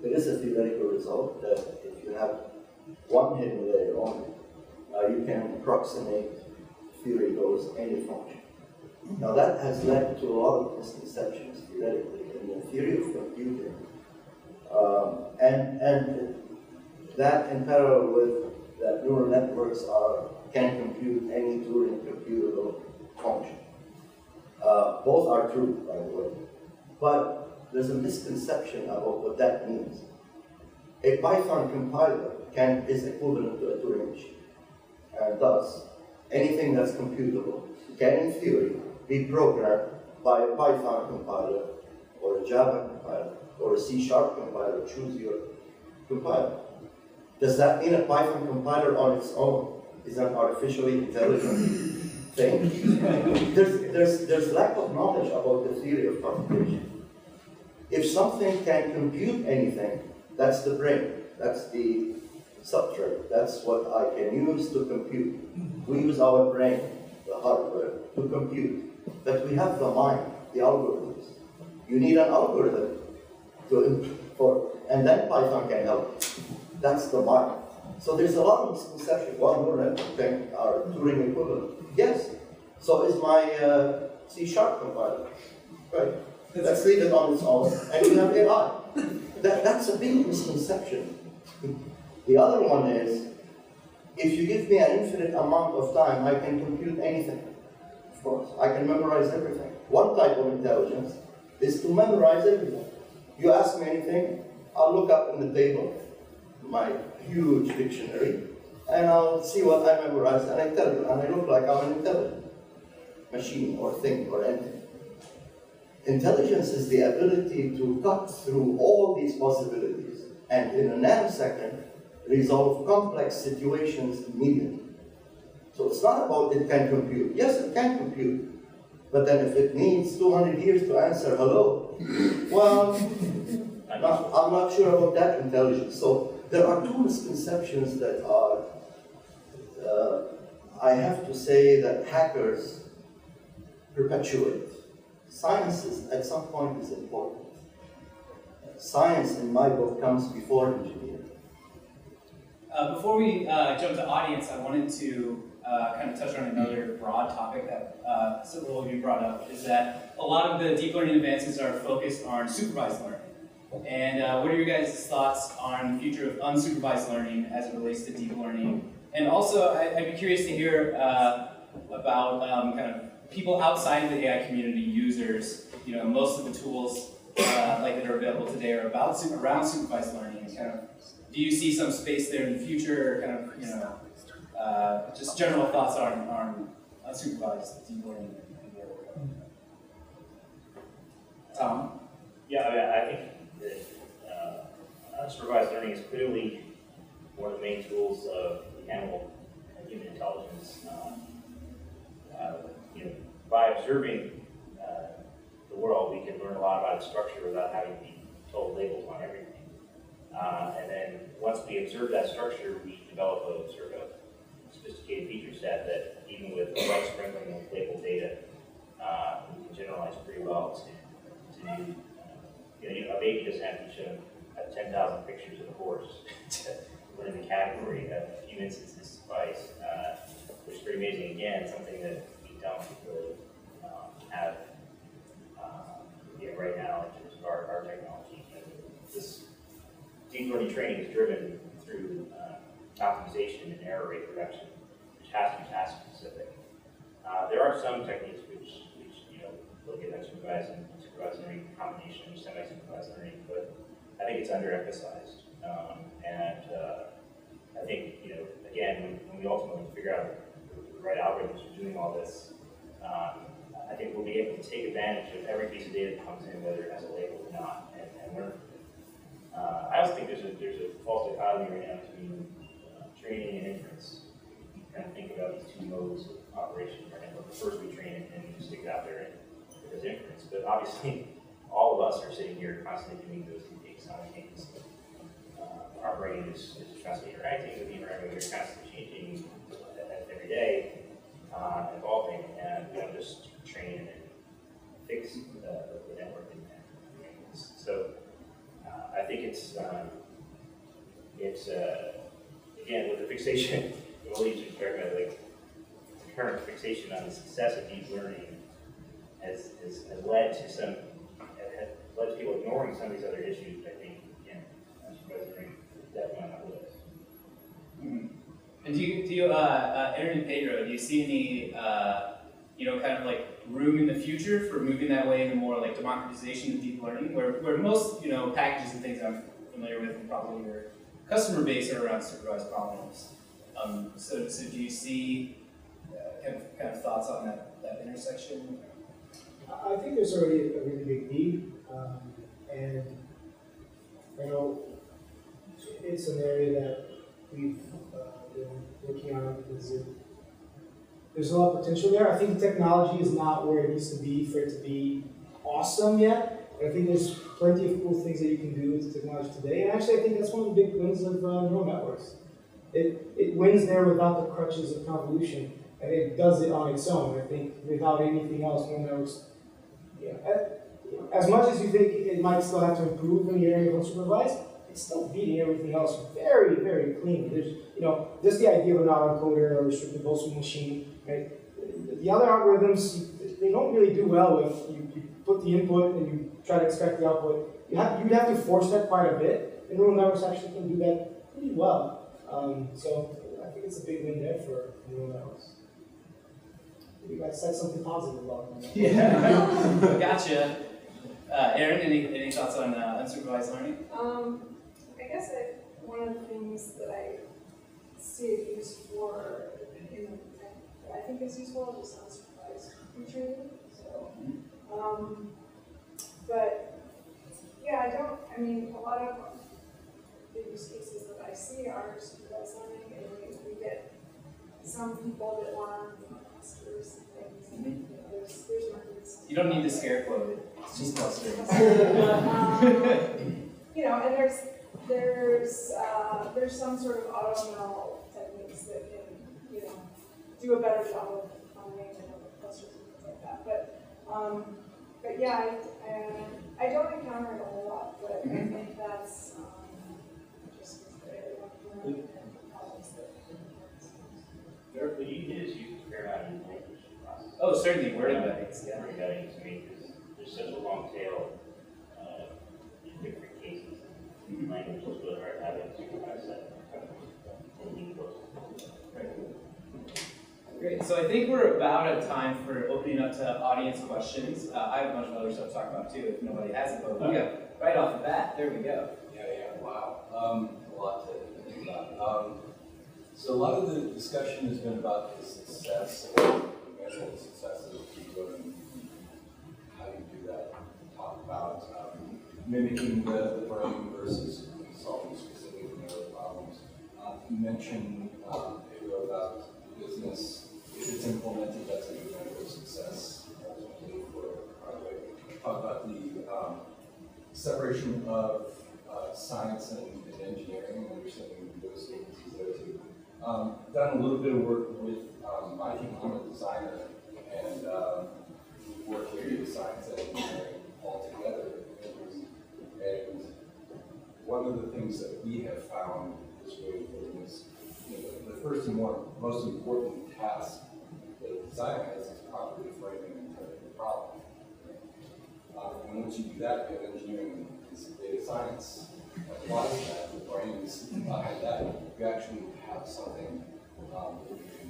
there is a theoretical result that if you have one hidden layer only, you can approximate theory goes any function. Now that has led to a lot of misconceptions theoretically in the theory of computing, and that in parallel with that neural networks can compute any Turing computable function. Both are true, by the way. But there's a misconception about what that means. A Python compiler is equivalent to a Turing machine. And thus, anything that's computable can, in theory, be programmed by a Python compiler, or a Java compiler, or a C# compiler. Choose your compiler. Does that mean a Python compiler on its own is an artificially intelligent thing? There's lack of knowledge about the theory of computation. If something can compute anything, that's the brain. That's the substrate. That's what I can use to compute. We use our brain, the hardware, to compute. But we have the mind, the algorithms. You need an algorithm and then Python can help. That's the mind. So there's a lot of misconception. Well, neural network are Turing equivalent. Yes. So is my C# compiler. Right. Let's leave it on its own, and we have AI. That's a big misconception. The other one is, if you give me an infinite amount of time, I can compute anything. Of course, I can memorize everything. One type of intelligence is to memorize everything. You ask me anything, I'll look up in the table, my huge dictionary, and I'll see what I memorized, and I tell you, and I look like I'm an intelligent machine or thing or entity. Intelligence is the ability to cut through all these possibilities and in a nanosecond resolve complex situations immediately. So it's not about it can compute. Yes, it can compute. But then if it needs 200 years to answer hello, well, I'm not sure about that intelligence. So there are two misconceptions that are, I have to say that hackers perpetuate. Science at some point is important. Science in my book comes before engineering. Before we jump to audience, I wanted to kind of touch on another broad topic that several of you brought up, is that a lot of the deep learning advances are focused on supervised learning. And what are your guys' thoughts on the future of unsupervised learning as it relates to deep learning? And also, I'd be curious to hear about kind of people outside of the AI community, users. You know, most of the tools like that are available today are about around supervised learning, and kind of, do you see some space there in the future, or kind of, just general thoughts on unsupervised deep learning? Tom? Yeah, I think that unsupervised learning is clearly one of the main tools of animal and human intelligence. By observing the world, we can learn a lot about its structure without having to be told labels on everything. And then once we observe that structure, we develop a sort of sophisticated feature set that, even with the right sprinkling of labeled data, we can generalize pretty well to do. A baby doesn't have to show 10,000 pictures of a horse to learn the category. A few instances suffice, which is pretty amazing. Again, something that we don't really have right now in terms of our technology. This deep learning training is driven through optimization and error rate reduction, which has to be task specific. There are some techniques which look at unsupervised and supervised learning combination, semi-supervised learning, but I think it's underemphasized. I think, again, when we ultimately figure out the right algorithms for doing all this, I think we'll be able to take advantage of every piece of data that comes in, whether it has a label or not, and learn. I also think there's a false dichotomy right now between training and inference. You kind of think about these two modes of operation right now. First we train it and we just stick it out there and it does inference. But obviously, all of us are sitting here constantly doing those two things simultaneously. Our brain is constantly interacting with the environment. We're constantly changing every day, evolving, and we don't just train and fix the network in there. So I think it's again, with the fixation, we'll lead to like the current fixation on the success of deep learning has led to people ignoring some of these other issues. I think, again, supervised learning is definitely on that list. Mm-hmm. And do you, Aaron and Pedro, do you see any, kind of like room in the future for moving that way into more like democratization of deep learning, where most, packages and things I'm familiar with and probably your customer base are around supervised problems. So do you see kind of thoughts on that intersection? I think there's already a really big need, and it's an area that we've been working on because there's a lot of potential there. I think the technology is not where it needs to be for it to be awesome yet. But I think there's plenty of cool things that you can do with the technology today. And actually, I think that's one of the big wins of neural networks. It wins there without the crutches of convolution, and it does it on its own. I think without anything else, neural networks, as much as you think it might still have to improve in the area of unsupervised, it's still beating everything else very, very clean. There's, just the idea of an autoencoder or a restricted Boltzmann machine, right? The other algorithms, they don't really do well with you put the input and you try to extract the output. You'd have to force that quite a bit, and neural networks actually can do that pretty well. So I think it's a big win there for neural networks. You guys said something positive about them. Yeah, gotcha. Aaron, any thoughts on unsupervised learning? I guess one of the things that I see it used for, that I think is useful, is unsupervised retraining. So, but yeah, a lot of the use cases that I see are supervised learning, and we get some people that want clusters and things. And, there's markets. You don't need to scare quote it. It's just clusters. And there's some sort of auto-ML techniques that can, do a better job of finding clusters and things like that. But yeah, I don't encounter it a whole lot, but I think that's just everyone problems that. The easiest is use a fair amount of language processing. Oh, certainly, word embeddings. Yeah. Word embeddings. There's such a long tail in different cases. Language is really hard to have in supervised set. Great. So I think we're about at time for opening up to audience questions. I have a bunch of other stuff to talk about too if nobody has it, but we go right off the bat. There we go. Yeah, wow. A lot to think about. So a lot of the discussion has been about the success or eventual success of people and how you do that. Talk about mimicking the brain versus solving specific neural problems. You mentioned Pedro, about business. If it's implemented, that's a good measure of success ultimately for a project. Talk about the separation of science and engineering, understanding those things there too. Done a little bit of work with I think I'm a designer, and working with science and engineering all together. And one of the things that we have found is really important is, the first and most important task that a designer has is properly framing and interpreting the problem. And once you do that, you have engineering and data science applies to that, the brain is behind that. You actually have something that you can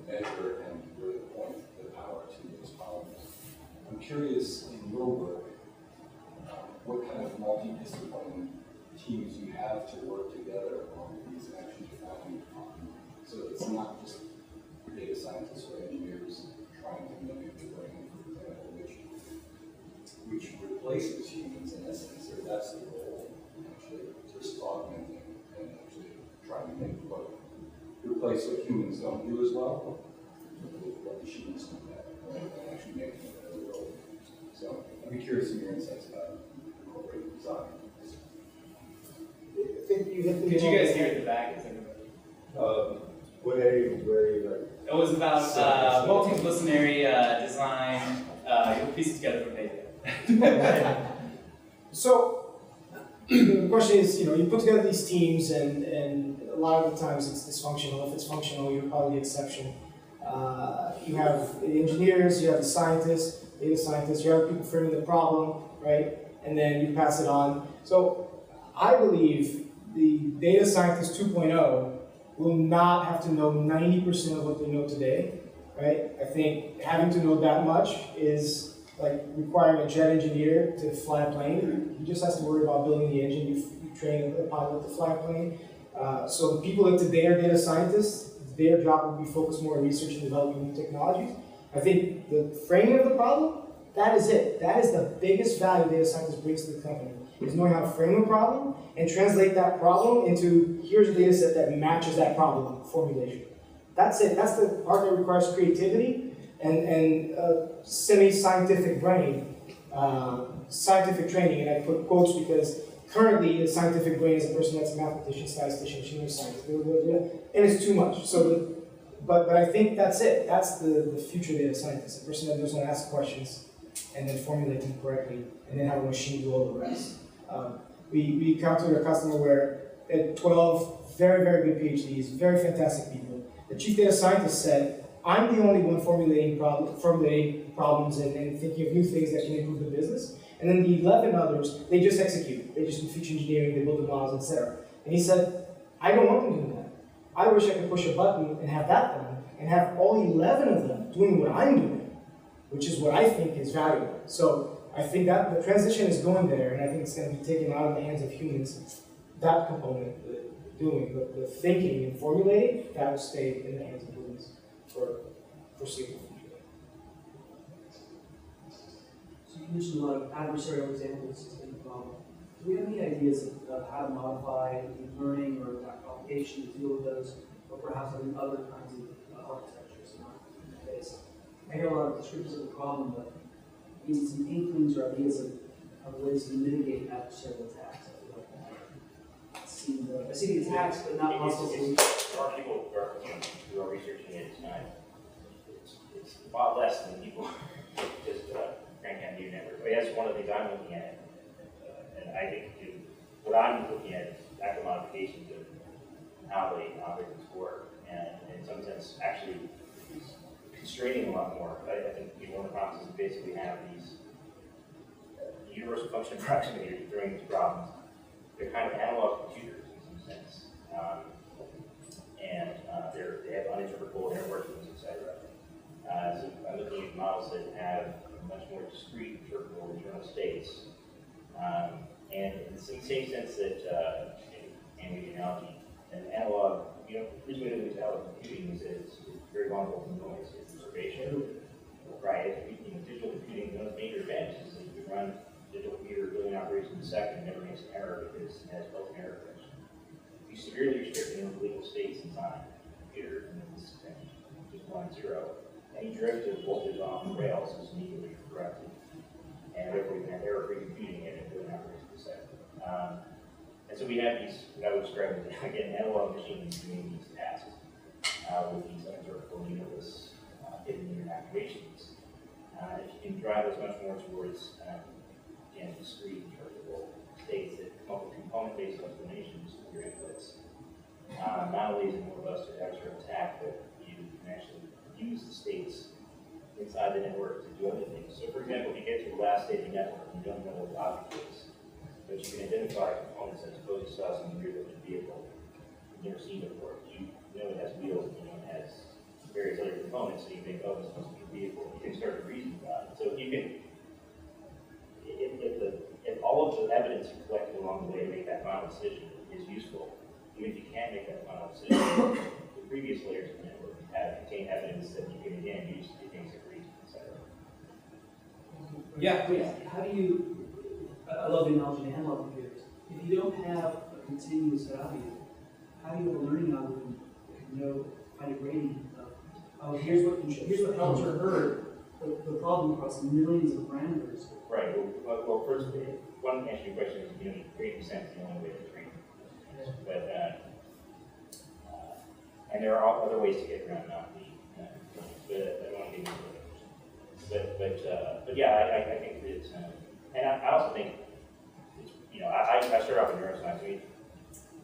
measure and really point the power to those problems. I'm curious, in your work, what kind of multidisciplinary teams you have to work together on these and actually find so it's not just data scientists or engineers trying to mimic the brain, for example, which replaces humans in essence, or that's the goal, actually, just augmenting and actually trying to make what replace what humans don't do as well with what machines do that, right? And actually making it a real. So I'd be curious in your insights about incorporating design. I think you hit the Could you guys hear at the back? Were they like? It was about multidisciplinary design. You'll piece it together from data. So the question is, you put together these teams, and a lot of the times it's dysfunctional. If it's functional, you're probably the exception. You have the engineers, you have the scientists, data scientists, you have people framing the problem, right? And then you pass it on. So I believe the data scientist 2.0 will not have to know 90% of what they know today, right? I think having to know that much is like requiring a jet engineer to fly a plane. He just has to worry about building the engine. You train a pilot to fly a plane. So the people that today are data scientists, their job will be focused more on research and developing new technologies. I think the framing of the problem, that is it. That is the biggest value data scientists brings to the company, is knowing how to frame a problem and translate that problem into, here's a data set that matches that problem formulation. That's it. That's the part that requires creativity and semi-scientific brain, scientific training. And I put quotes because currently the scientific brain is a person that's a mathematician, statistician, machine science, and it's too much. So, but I think that's it. That's the future data scientist, a person that knows how to ask questions and then formulate them correctly, and then have a machine do all the rest. We encountered a customer where at 12 very, very good PhDs, very fantastic people. The chief data scientist said, I'm the only one formulating problems and thinking of new things that can improve the business. And then the 11 others, they just execute. They just do feature engineering, they build the models, etc. And he said, I don't want them doing that. I wish I could push a button and have that done, and have all 11 of them doing what I'm doing, which is what I think is valuable. So I think that the transition is going there, and I think it's going to be taken out of the hands of humans. That component, the thinking and formulating, that will stay in the hands of humans for foreseeable future. So you mentioned a lot of adversarial examples. Do we have any ideas of how to modify learning or application to deal with those, or perhaps having other kinds of architectures in that case? I hear a lot of descriptions of the problem, but even some inklings or ideas of ways to mitigate adversarial attacks. I see the attacks, but not possible solutions. There are people who are researching it. It's a lot less than people just crank out new networks. But that's one of the things I'm looking at. And I think what I'm looking at is actual modifications of how the algorithms work. And in some sense, actually constraining a lot more. I think one of the problems is we basically have these universal function approximators during these problems. They're kind of analog computers in some sense. and they have uninterpretable inner workings, etc. So I'm looking at models that have much more discrete interpretable internal states. And in the same sense that, and the analogy, an analog, the reason we don't use analog computing is that it's very vulnerable to noise. It's perturbation, right? Digital computing, one of the major advantages is that you run digital computer a billion operations a second and never makes an error because it has built-in error correction. You severely restrict the legal states in time, computer, and this just 1, 0. Any drift of voltage off the rails is immediately corrected. And therefore we can have error-free computing at a billion operations per second. And so we have these, what I would describe as, again, analog machines doing these tasks with these uninterpretable uniless hidden unit activations. If you can drive us much more towards, again, discrete interpretable states that come up with component-based explanations of your inputs, not only is it more robust to extra attack, but you can actually use the states inside the network to do other things. So, for example, if you get to the last state of the network, you don't know what the object is, but you can identify components that suppose you saw some rear loaded vehicle you've never seen before. You know it has wheels, and you know it has various other components, so you think, oh, this must be a vehicle. You can start to reason about it. So you can, if all of the evidence you collected along the way to make that final decision is useful, even if you can't make that final decision, the previous layers of the network contain evidence that you can again use to do things like reason, etc. Yeah, please. How do you, I love the analogy of analog computers. If you don't have a continuous value, how do you have a learning algorithm that can know, find a gradient of, here's what Helter heard, the problem across millions of parameters. Right. Well, first, one answer to your question is, gradient descent is the only way to train. But and there are other ways to get around not the, but I don't want to get into it. But yeah, I think that, and I also think, I start off in neuroscience. I mean,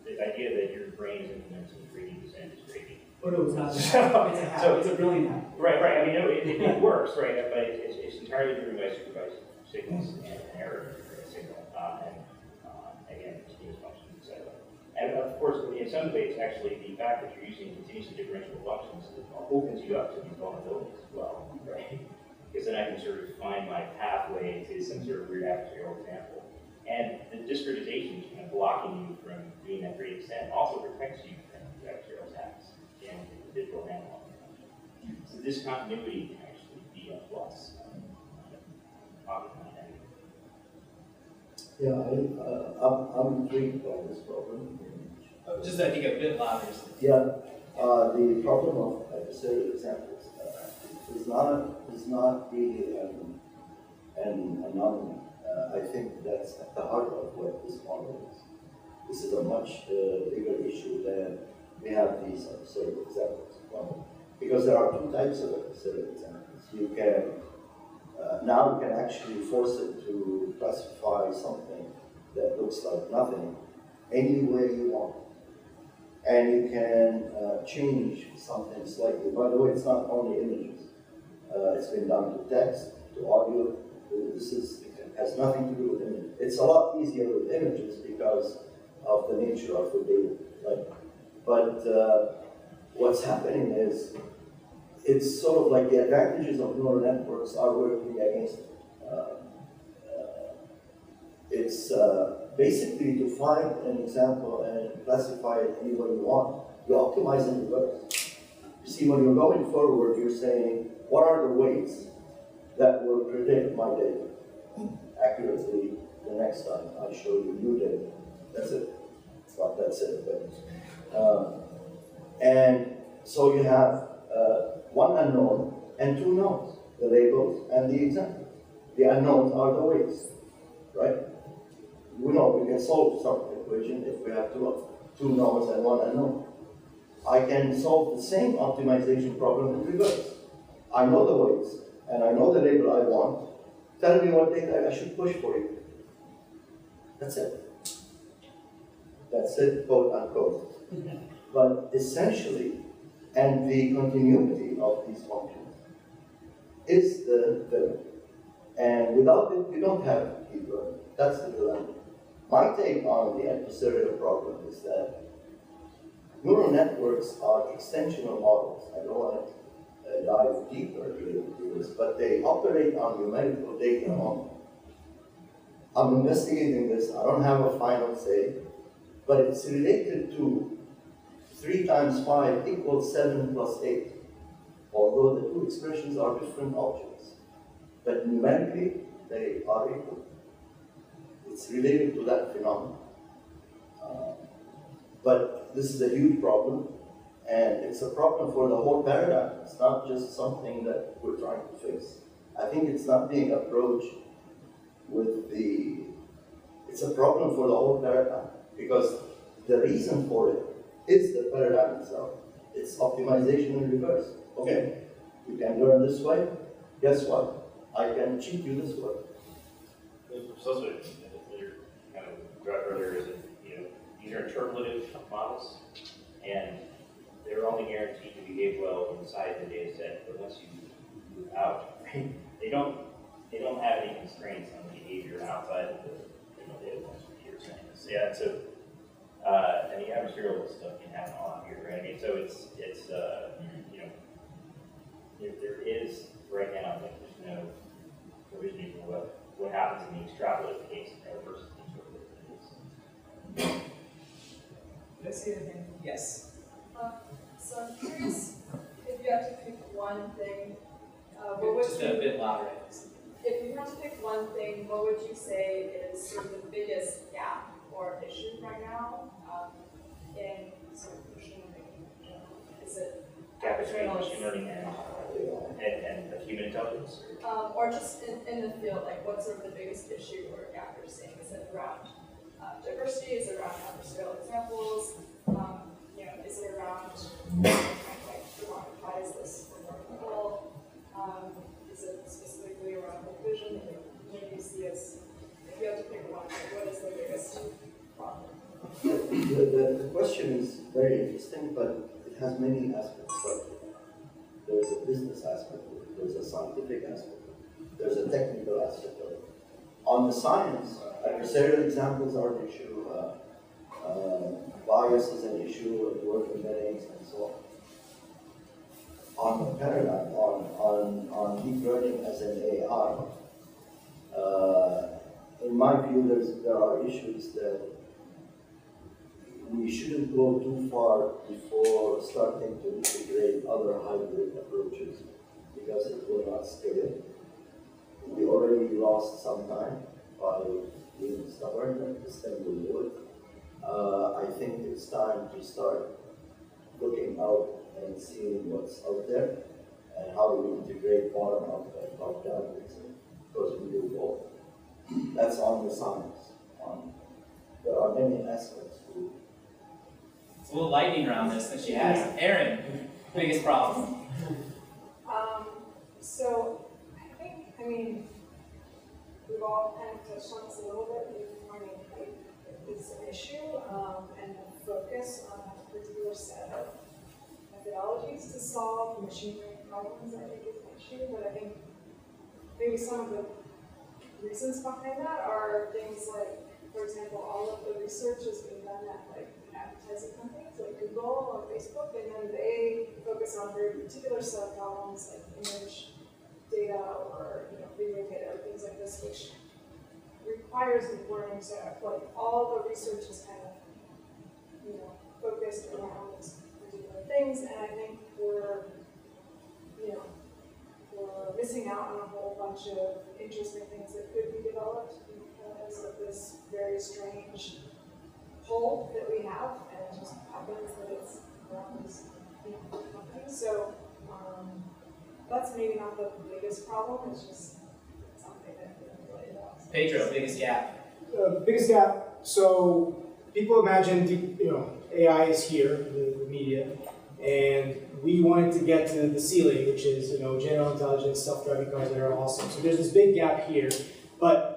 the idea that your brain is implementing gradient descent is crazy. Oh no, it's not. It's a hack. So it's a brilliant hack. Right. I mean, no, it works, right? But it's entirely driven by supervised signals and error signal, and again, continuous functions, etc. And of course, in some ways, actually, the fact that you're using continuously differentiable functions opens you up to these vulnerabilities as well, right? Because then I can sort of find my pathway to some sort of weird adversarial example. And the discretization is kind of blocking you from doing that great extent also protects you from the adversarial attacks and the digital analog. So this continuity can actually be a plus. Yeah, I'm intrigued by this problem. Just I think a bit louder. Yeah, the problem of adversarial examples is not really an anomaly. I think that's at the heart of what this model is. This is a much bigger issue than we have these adversarial examples. Because there are two types of adversarial examples. You can now you can actually force it to classify something that looks like nothing any way you want. And you can change something slightly. By the way, it's not only images. It's been done to text, to audio. It has nothing to do with images. It's a lot easier with images because of the nature of the data. But what's happening is it's sort of like the advantages of neural networks are working against it. It's basically to find an example and classify it any way you want. You optimize in reverse. You see, when you're going forward, you're saying, what are the ways that will predict my data accurately the next time I show you new data? That's it. It's not that's it, but and so you have one unknown and two knowns, the labels and the examples. The unknowns are the weights, right? We know we can solve some equation if we have two knowns and one unknown. I can solve the same optimization problem in reverse. I know the weights and I know the label I want. Tell me what data I should push for you. That's it. That's it, quote unquote. But essentially, and the continuity of these functions is the villain. And without it, you don't have deep learning. That's the dilemma. My take on the adversarial problem is that neural networks are extensional models. I don't want to dive deeper into this, but they operate on numerical data only. I'm investigating this. I don't have a final say, but it's related to 3 times 5 equals 7 plus 8, although the two expressions are different objects. But numerically, they are equal. It's related to that phenomenon. But this is a huge problem, and it's a problem for the whole paradigm. It's not just something that we're trying to fix. I think it's not being approached with the, it's a problem for the whole paradigm, because the reason for it is the paradigm itself. It's optimization in reverse. Okay, you can learn this way, guess what? I can cheat you this way. It's also, you kind of brought earlier, is that, these are interpolative models, and they're only guaranteed to behave well inside the data set, but once you move out, right, they don't have any constraints on the behavior outside of the data points you're saying. So yeah, so and the adversarial stuff can happen a lot here, right? I mean, so it's there is right now, like, there's no provisioning for what happens in the extrapolative case versus the interpolative case. Did I say anything? Yes. So I'm curious, if you have to pick one thing, what would Just you, a bit louder. if you have to pick one thing, what would you say is sort of the biggest gap or issue right now in sort of machine learning in general? Is it Gap between machine learning and human intelligence? or just in the field, like what's sort of the biggest issue or gap you're seeing? Is it around diversity? Is it around adversarial examples? Is it around like democratize this for more people? Is it specifically around vision? What do you see as, if you have to pick one, what is the biggest problem? The question is very interesting, but it has many aspects. There's a business aspect of it, there's a scientific aspect of it, there's a technical aspect of it. On the science, adversarial examples are an issue, bias is an issue, word embeddings, and so on. On the paradigm, on deep learning as an AI, in my view, there are issues that we shouldn't go too far before starting to integrate other hybrid approaches, because it will not scale. We already lost some time by being stubborn, and this thing will do it. I think it's time to start looking out and seeing what's out there and how we integrate bottom up and top down, because we do both. That's on the science. There are many aspects to it. It's a little lightning around this that she has. Aaron, biggest problem. So I mean, we've all kind of touched on this a little bit. Deep learning is an issue, and the focus on a particular set of methodologies to solve machine learning problems, I think, is an issue. But I think maybe some of the reasons behind that are things like, for example, all of the research has been done at like advertising companies like Google or Facebook, and then they focus on very particular set of problems like image data or video data or things like this, which requires deep learning. So like all the research is kind of focused around these particular things, and I think we're missing out on a whole bunch of interesting things that could be developed because of this very strange pull that we have, and it just happens that it's around these companies. So that's maybe not the biggest problem, it's just something that we really about. Pedro, biggest gap. Biggest gap, so people imagine AI is here, the media, and we wanted to get to the ceiling, which is general intelligence, self-driving cars that are awesome. So there's this big gap here, but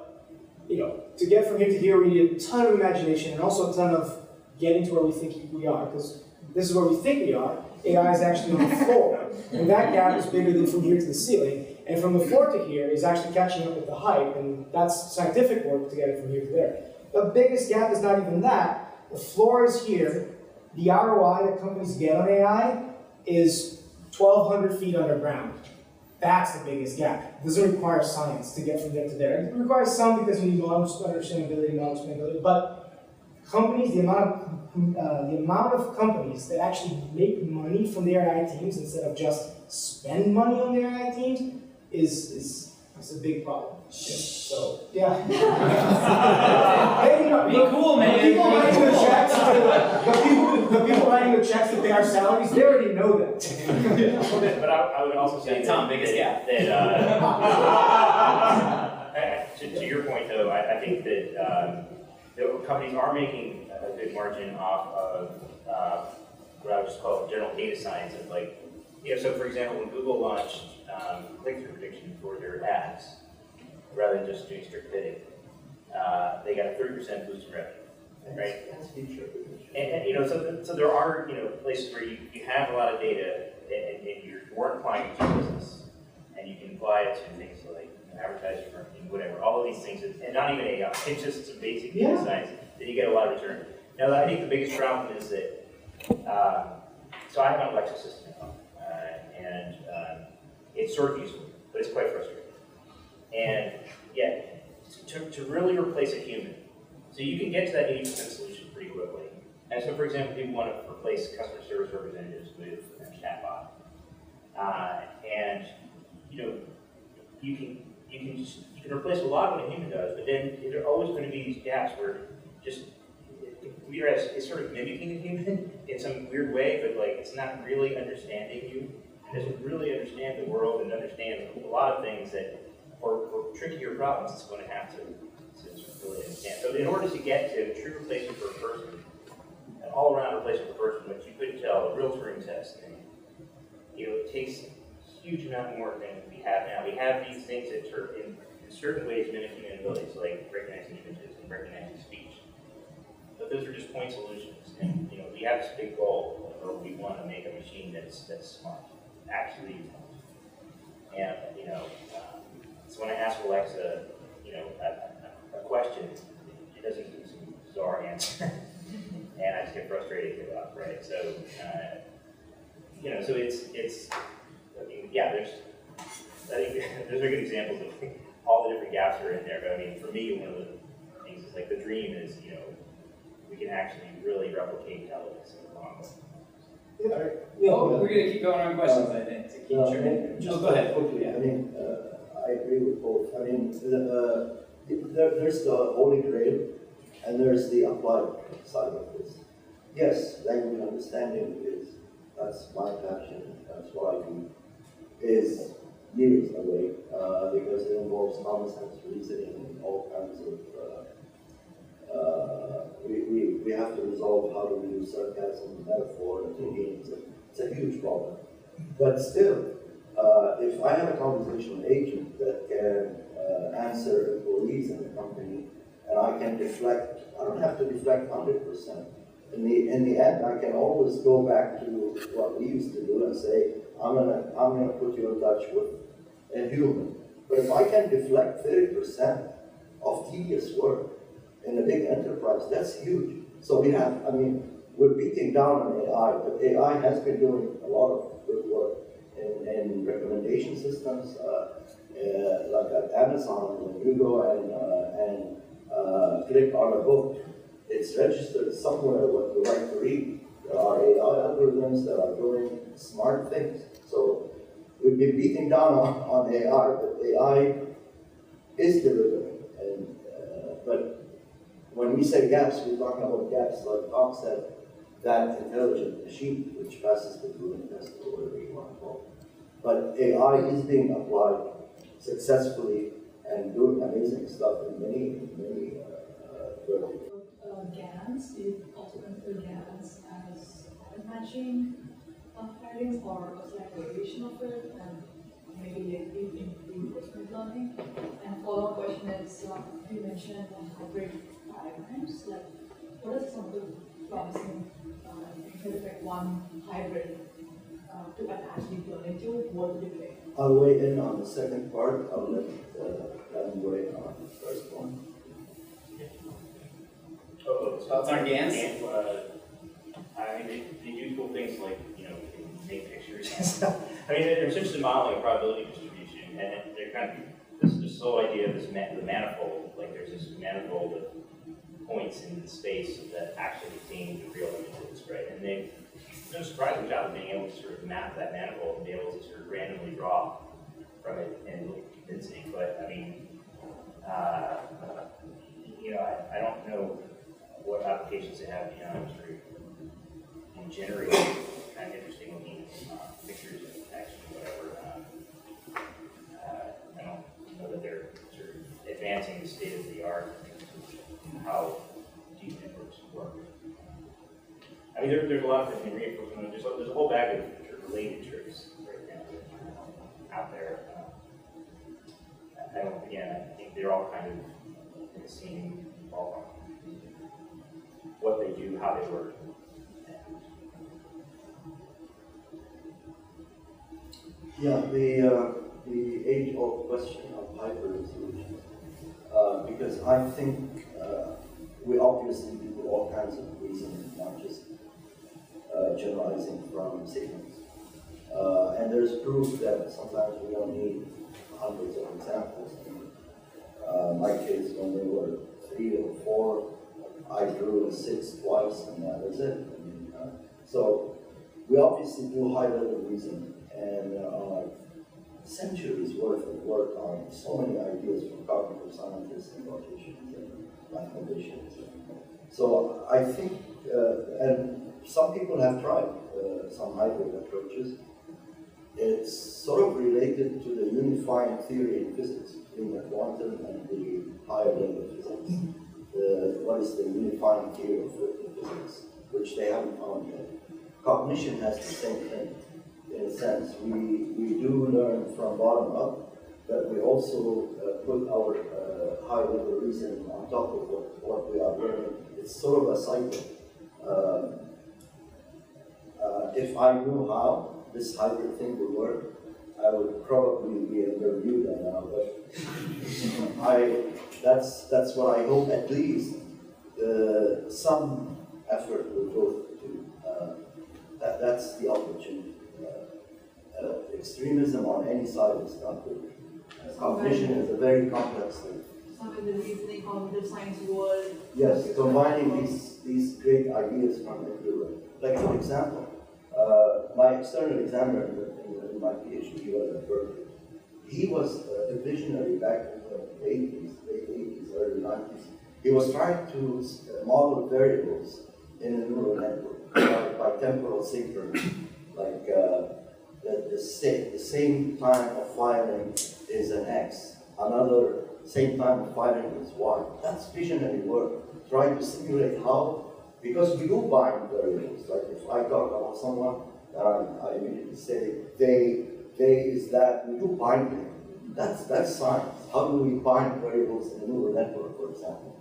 to get from here to here, we need a ton of imagination and also a ton of getting to where we think we are, because this is where we think we are. AI is actually on the floor, and that gap is bigger than from here to the ceiling. And from the floor to here is actually catching up with the height, and that's scientific work to get it from here to there. The biggest gap is not even that. The floor is here, the ROI that companies get on AI is 1,200 feet underground. That's the biggest gap. It doesn't require science to get from there to there. It requires some because you need knowledge, understandability, knowledge, expandability. But companies, the amount of companies that actually make money from their AI teams instead of just spend money on their AI teams is a big problem. So yeah. Hey, Be cool, man. The people Be writing the cool. checks, the people writing the checks to pay our salaries, they already know that. But I would also say Tom, that, biggest gap. to your point though, I think that the companies are making a good margin off of what I would just call general data science of like, so for example, when Google launched click-through prediction for their ads, rather than just doing strict bidding, they got a 30% boost in revenue, right? That's feature. And so there are places where you have a lot of data and you're applying it to business, and you can apply it to things like advertising, marketing, whatever, all of these things, and not even AI, it's just some basic data science that you get a lot of return. Now, I think the biggest problem is that, so I have an Alexa system at home, and it's sort of useful, but it's quite frustrating. And yet, to really replace a human, so you can get to that 80% solution pretty quickly. And so, for example, people want to replace customer service representatives with a chatbot, and you can replace a lot of what a human does, but then there are always going to be these gaps where just the computer is sort of mimicking a human in some weird way, but like it's not really understanding you. It doesn't really understand the world and understand a lot of things that, for trickier problems, it's going to have to really understand. So in order to get to a true replacement for a person, an all-around replacement for a person, which you couldn't tell, a real Turing test, and, it takes a huge amount more than we have now. We have these things that are in certain ways mimic human abilities, like recognizing images and recognizing speech. But those are just point solutions. And we have this big goal where we want to make a machine that's smart, actually intelligent. And so when I ask Alexa, a question, it doesn't give some bizarre answer, and I just get frustrated and give up, right? So, so it's. I mean, yeah, I think those are good examples of all the different gaps that are in there. But I mean, for me, one of the things is like the dream is, we can actually really replicate intelligence in the long run. We're going to keep going on questions, I think, to keep churning. No, go ahead. Quickly, I mean, I agree with both. I mean, there's the Holy Grail, and there's the applied side of this. Yes, language understanding that's my passion. That's what I do. Is years away because it involves common sense reasoning and all kinds of. We have to resolve how to use sarcasm, metaphor, and games. It's a huge problem. But still, if I have a conversational agent that can answer employees in the company, and I can deflect, I don't have to deflect 100%. In the end, I can always go back to what we used to do and say, I'm gonna put you in touch with a human. But if I can deflect 30% of tedious work in a big enterprise, that's huge. So we're beating down on AI, but AI has been doing a lot of good work in recommendation systems, like at Amazon. When you go and click on a book, it's registered somewhere what you like to read. There are AI algorithms that are doing smart things. So we've been beating down on AI, but AI is delivering. But when we say gaps, we're talking about gaps, like Tom said, that intelligent machine, which passes the Turing test or whatever you want to call it. But AI is being applied successfully and doing amazing stuff in many verticals. GANs, do you also consider GANs as matching patterns or as like a variation of it, and maybe in reinforcement learning? And follow-up question is, you mentioned hybrid paradigms, like what are some of the promising like one hybrid to attach deep learning to? What would it be? I'll weigh in on the second part. I'll let them weigh in on the first one. Thoughts on GANs? I mean, they do cool things like, you know, they can make pictures and stuff. I mean, they're essentially modeling a probability distribution, and they're kind of, this whole idea of the manifold, like there's this manifold of points in the space that actually contain the real images, right? And they've done a surprising job of being able to sort of map that manifold and be able to sort of randomly draw from it and look convincing. But I mean, you know, I don't know what applications they have beyond sort of in generating kind of interesting looking pictures and text and whatever. I don't know that they're sort of advancing the state of the art in how deep networks work. I mean, there's a lot of things in reinforcement. There's a whole bag of sort of related tricks right now out there. I think they're all kind of in the same ballpark. What they do, how they work. Yeah, the age-old question of hyper-resolution, because I think we obviously do all kinds of reasoning, not just generalizing from signals. And there's proof that sometimes we don't need hundreds of examples. My kids, when they were 3 or 4, I drew a 6 twice, and that was it. So we obviously do high-level reasoning, and centuries worth of work on so many ideas from cognitive scientists and logicians and mathematicians. So I think, and some people have tried some hybrid approaches. It's sort of related to the unifying theory in physics between the quantum and the higher level of physics. What is the unifying theory of physics, which they haven't found yet. Cognition has the same thing. In a sense, we do learn from bottom up, but we also put our high-level reasoning on top of what we are learning. It's sort of a cycle. If I knew how this hybrid thing would work, I would probably be in Bermuda now, but that's what I hope at least some effort will go to. That's the opportunity. Extremism on any side is not good. Cognition is a very complex thing. Some of the reasoning, cognitive science world. Yes, combining these great ideas from everywhere. Like for example, my external examiner in my PhD was at Berkeley. He was a visionary back in the 80s, late 80s, early 90s. He was trying to model variables in a neural network by temporal synchrony, like the same time of firing is an X, another same time of firing is Y. That's visionary work. Trying to simulate how, because we do bind variables. Like if I talk about someone, I immediately say they is that. We do binding. That's science. How do we bind variables in a neural network, for example?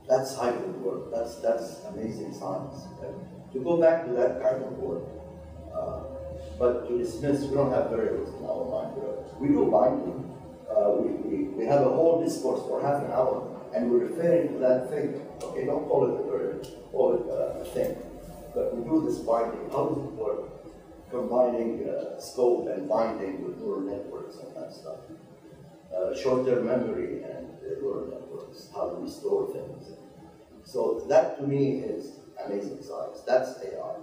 That's hybrid work. That's amazing science. Okay? To go back to that kind of work, but to dismiss, we don't have variables in our mind. We do binding. We have a whole discourse for half an hour, and we're referring to that thing. Okay, don't call it a variable, call it a thing. But we do this binding. How does it work? Combining scope and binding with neural networks and that stuff. Short-term memory and neural networks, how do we store things. So that to me is amazing science. That's AI.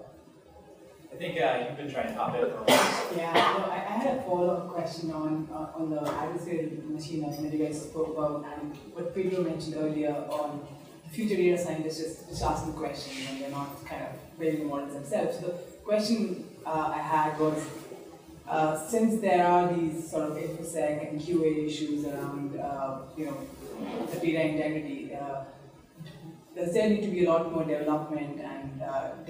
I think you've been trying to hop in for a while. Yeah, no, I had a follow-up question on the adversarial machine learning that you guys spoke about, and what Pedro mentioned earlier on future data scientists just asking questions and they're not kind of building models themselves. So the question I had was, since there are these sort of InfoSec and QA issues around, the data integrity, does there need to be a lot more development and of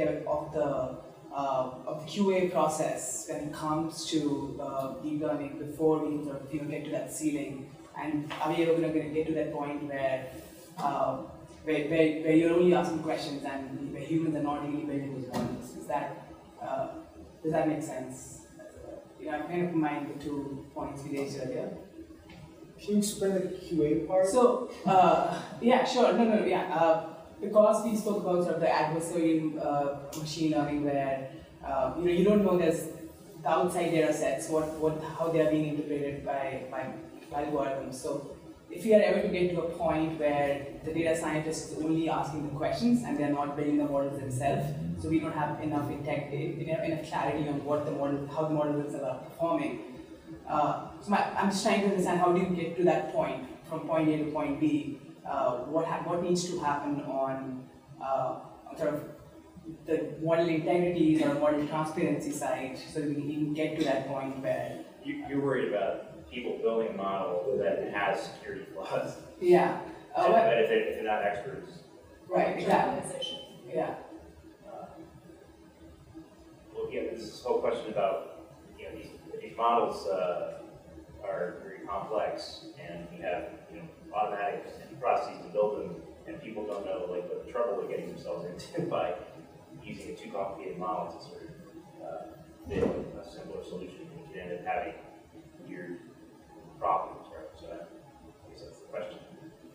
the QA process when it comes to deep learning before we sort of get to that ceiling? And are we ever going to get to that point where you're only asking questions and where humans are not really building those models? Does that make sense? I kind of combined the 2 points we raised earlier. Can you explain the QA part? So, yeah, sure. because we spoke about sort of the adversarial machine learning where you don't know there's the outside data sets, how they are being interpreted by algorithms. So if we are ever to get to a point where the data scientist is only asking the questions and they're not building the models themselves, so we don't have enough enough clarity on how the models are performing. I'm just trying to understand, how do you get to that point, from point A to point B? What needs to happen on sort of the model integrity or model transparency side, so that we can even get to that point where You're worried about people building a model that has security flaws. yeah, But if they're not experts. right, exactly. Yeah. Well, yeah, this whole question about, these models are very complex, and we have, automatic processes to build them, and people don't know what the trouble they're getting themselves into by using a too complicated model to sort of fit a simpler solution. You can end up having weird problems, right? So I guess that's the question.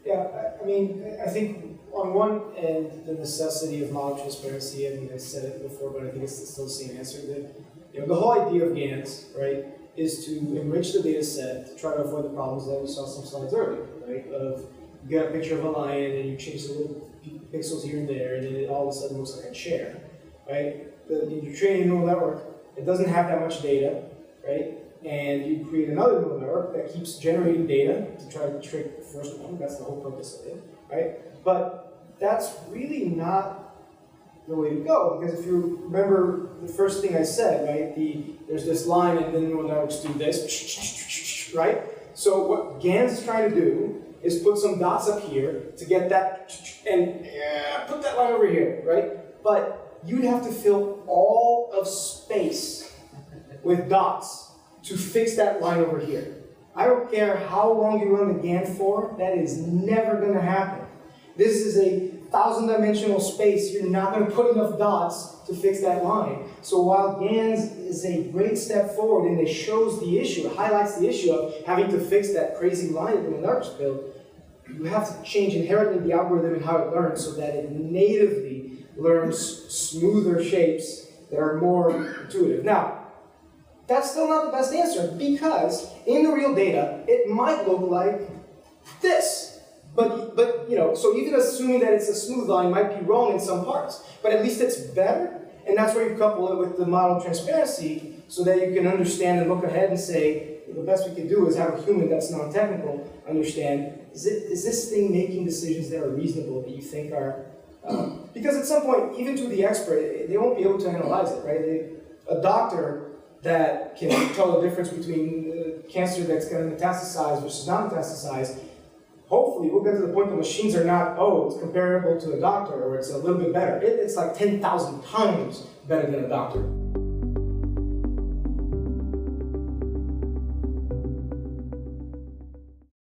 Yeah, I mean, I think on one end, the necessity of model transparency, I mean, I said it before, but I think it's still the same answer. That, the whole idea of GANs, right, is to enrich the data set to try to avoid the problems that we saw some slides earlier, right? Of you get a picture of a lion and you change the little pixels here and there, and then it all of a sudden looks like a chair, right? You're training a neural network, it doesn't have that much data, right? And you create another neural network that keeps generating data to try to trick the first one. That's the whole purpose of it, right? But that's really not the way to go, because if you remember the first thing I said, right? There's this line, and then neural networks do this, right? So what GANs is trying to do is put some dots up here to get that, and put that line over here, right? But you'd have to fill all of space with dots to fix that line over here. I don't care how long you run the GAN for, that is never going to happen. This is a 1,000-dimensional space. You're not going to put enough dots to fix that line. So while GANs is a great step forward and it shows the issue, it highlights the issue of having to fix that crazy line that the networks build, you have to change inherently the algorithm and how it learns so that it natively learns smoother shapes that are more intuitive. Now, that's still not the best answer, because in the real data, it might look like this. But so even assuming that it's a smooth line might be wrong in some parts, but at least it's better, and that's where you couple it with the model transparency so that you can understand and look ahead and say, the best we can do is have a human that's non-technical understand, is this thing making decisions that are reasonable, that you think are, because at some point, even to the expert, they won't be able to analyze it, right? A doctor that can tell the difference between cancer that's going to metastasize versus not metastasize, hopefully we'll get to the point the machines are not, it's comparable to a doctor, or it's a little bit better. It's like 10,000 times better than a doctor.